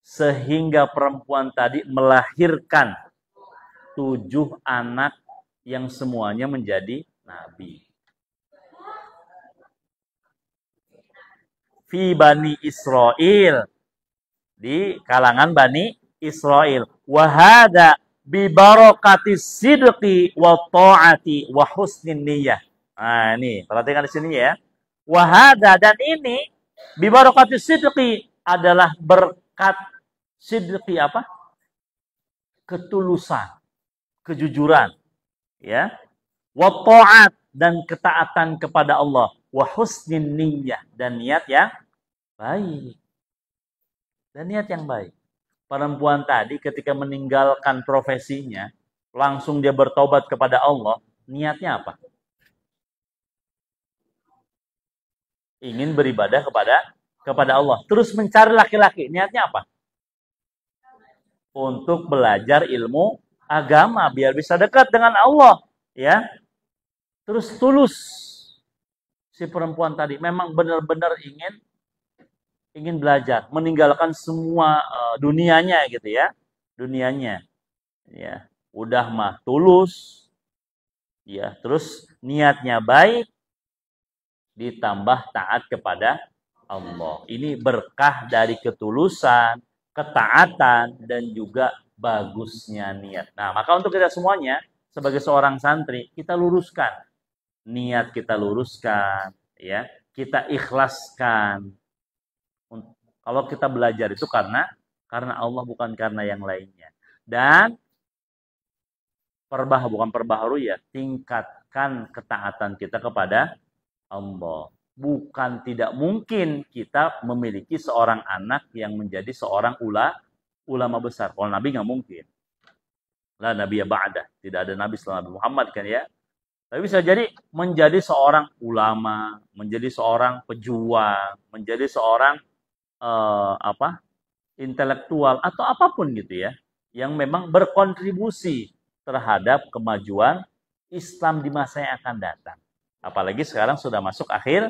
Sehingga perempuan tadi melahirkan 7 anak yang semuanya menjadi nabi. Fi Bani Israel. Di kalangan Bani Israel. Wahada bi barakatis sidqi wa ta'ati wa husnin niyyah. Nah, ini perhatikan di sini ya. Wahada, dan ini bi barakatis sidqi adalah berkat sidqi apa? Ketulusan, kejujuran, ya. Wa ta'at, dan ketaatan kepada Allah. Wa husnin niyyah, dan niat yang baik. Dan niat yang baik. Perempuan tadi ketika meninggalkan profesinya, langsung dia bertobat kepada Allah, niatnya apa? Ingin beribadah kepada Allah. Terus mencari laki-laki, niatnya apa? Untuk belajar ilmu agama biar bisa dekat dengan Allah, ya. Terus tulus si perempuan tadi memang benar-benar ingin belajar, meninggalkan semua dunianya gitu ya. Dunianya. Ya, udah mah tulus. Ya, terus niatnya baik ditambah taat kepada Allah. Ini berkah dari ketulusan, ketaatan, dan juga bagusnya niat. Nah, maka untuk kita semuanya, sebagai seorang santri, kita luruskan. Niat kita luruskan, ya. Kita ikhlaskan. Kalau kita belajar itu karena Allah, bukan karena yang lainnya. Dan bukan perbaharui ya, tingkatkan ketaatan kita kepada Allah. Bukan tidak mungkin kita memiliki seorang anak yang menjadi seorang ulama besar. Kalau Nabi nggak mungkin. La Nabi ya ba'dah. Tidak ada Nabi setelah Nabi Muhammad kan ya. Tapi bisa jadi menjadi seorang ulama, menjadi seorang pejuang, menjadi seorang intelektual atau apapun gitu ya, yang memang berkontribusi terhadap kemajuan Islam di masa yang akan datang. Apalagi sekarang sudah masuk akhir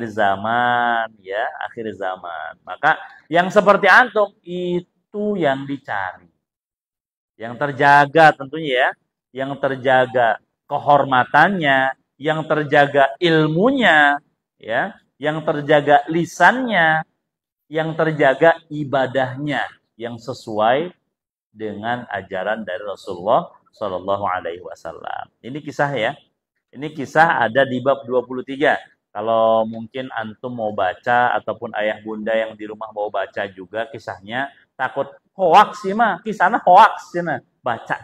zaman ya, akhir zaman. Maka yang seperti antum itu yang dicari. Yang terjaga tentunya ya, yang terjaga kehormatannya, yang terjaga ilmunya ya, yang terjaga lisannya, yang terjaga ibadahnya yang sesuai dengan ajaran dari Rasulullah Shallallahu Alaihi Wasallam. Ini kisah ya. Ini kisah ada di bab 23. Kalau mungkin antum mau baca ataupun ayah bunda yang di rumah mau baca juga kisahnya, takut hoaks sih mah, kisahnya hoaks sih nah. Baca.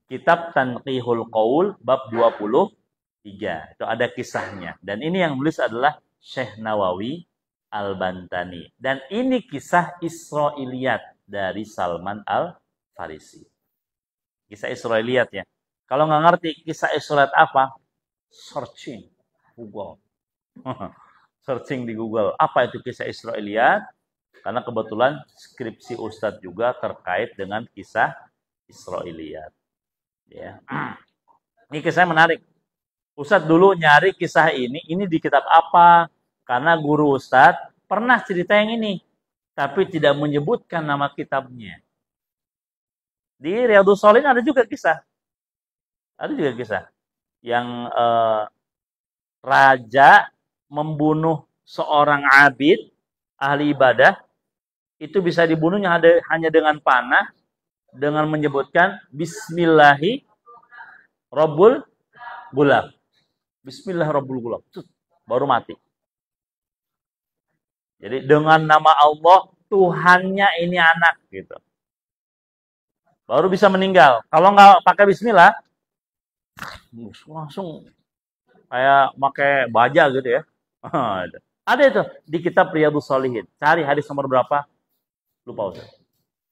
Kitab Tanqihul Qaul bab 23. Itu ada kisahnya. Dan ini yang menulis adalah Syekh Nawawi Al-Bantani. Dan ini kisah Israiliyat dari Salman Al-Farisi. Kisah Israiliyat ya. Kalau nggak ngerti kisah Israiliyat apa, searching Google. Searching di Google. Apa itu kisah Israiliyat? Karena kebetulan skripsi Ustadz juga terkait dengan kisah Israiliyat. Ya. Ini kisah menarik. Ustadz dulu nyari kisah ini di kitab apa? Karena guru Ustadz pernah cerita yang ini, tapi tidak menyebutkan nama kitabnya. Di Riyadhus Shalihin ada juga kisah. Ada juga kisah. Yang raja membunuh seorang abid, ahli ibadah, itu bisa dibunuhnya hanya dengan panah, dengan menyebutkan Bismillahi Rabbul Gulam. Bismillah Rabbul Gulam. Baru mati. Jadi dengan nama Allah, Tuhannya ini anak gitu. Baru bisa meninggal. Kalau nggak pakai bismillah, langsung kayak pakai baja gitu ya. Ada itu di kitab Riyadhus Shalihin. Cari hadis nomor berapa? Lupa Ustaz.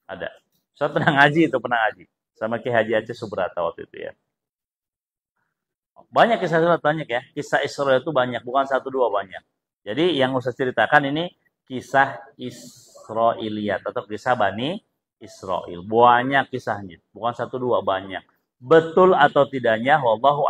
Ada. Ustaz pernah ngaji itu, pernah ngaji sama Ki Haji Aceh Subrata waktu itu ya. Banyak kisah Israel, banyak ya. Kisah Israel itu banyak, bukan satu dua, banyak. Jadi yang Ustaz ceritakan ini kisah Israiliyat atau kisah Bani Israel. Banyak kisahnya, bukan satu dua, banyak. Betul atau tidaknya wallahu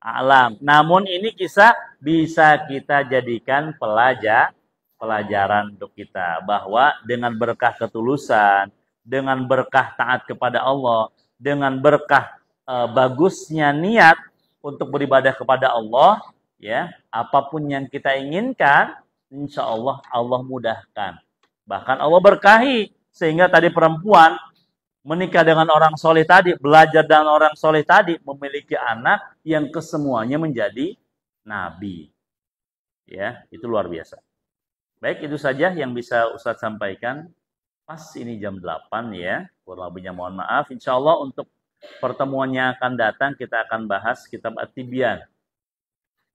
a'lam. Namun ini kisah bisa kita jadikan pelajaran untuk kita bahwa dengan berkah ketulusan, dengan berkah taat kepada Allah, dengan berkah bagusnya niat untuk beribadah kepada Allah, ya, apapun yang kita inginkan, insya Allah Allah mudahkan. Bahkan Allah berkahi sehingga tadi perempuan menikah dengan orang soleh tadi, belajar dengan orang soleh tadi, memiliki anak yang kesemuanya menjadi nabi. Ya, itu luar biasa. Baik, itu saja yang bisa Ustadz sampaikan. Pas ini jam 8 ya, kurang lebihnya mohon maaf. Insya Allah untuk pertemuan yang akan datang kita akan bahas kitab At-Tibyan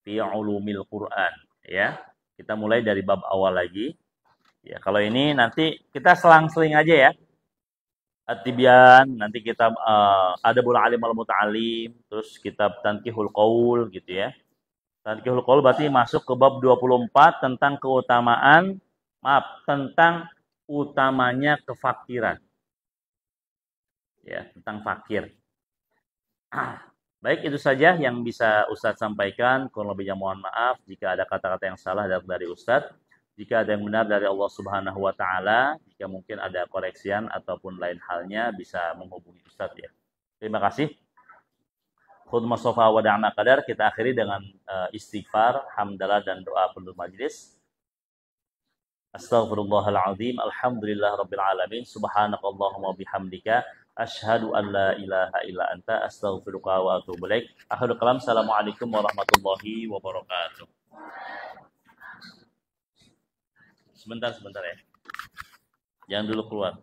fi Ulumil Quran ya. Kita mulai dari bab awal lagi. Ya, kalau ini nanti kita selang-seling aja ya. At-Tibyan, nanti kita Adabul Alim Al Muta'alim, terus kitab Tanqihul Qaul gitu ya. Tanqihul Qaul berarti masuk ke bab 24 tentang keutamaan, tentang utamanya kefakiran. Ya, tentang fakir. Baik, itu saja yang bisa Ustadz sampaikan. Kurang lebihnya mohon maaf jika ada kata-kata yang salah dari Ustadz. Jika ada yang benar dari Allah Subhanahu wa taala, jika mungkin ada koreksian ataupun lain halnya bisa menghubungi Ustadz ya. Terima kasih. Khudmah sofa wa da'ma qadar, kita akhiri dengan istighfar, hamdalah dan doa penutup majelis. Astaghfirullahaladzim, alhamdulillah rabbil alamin, subhanakallahumma bihamdika, asyhadu an la ilaha illa anta, astaghfiruka wa atubu ilaik. Akhirul kalam, assalamualaikum warahmatullahi wabarakatuh. Sebentar ya. Jangan dulu keluar.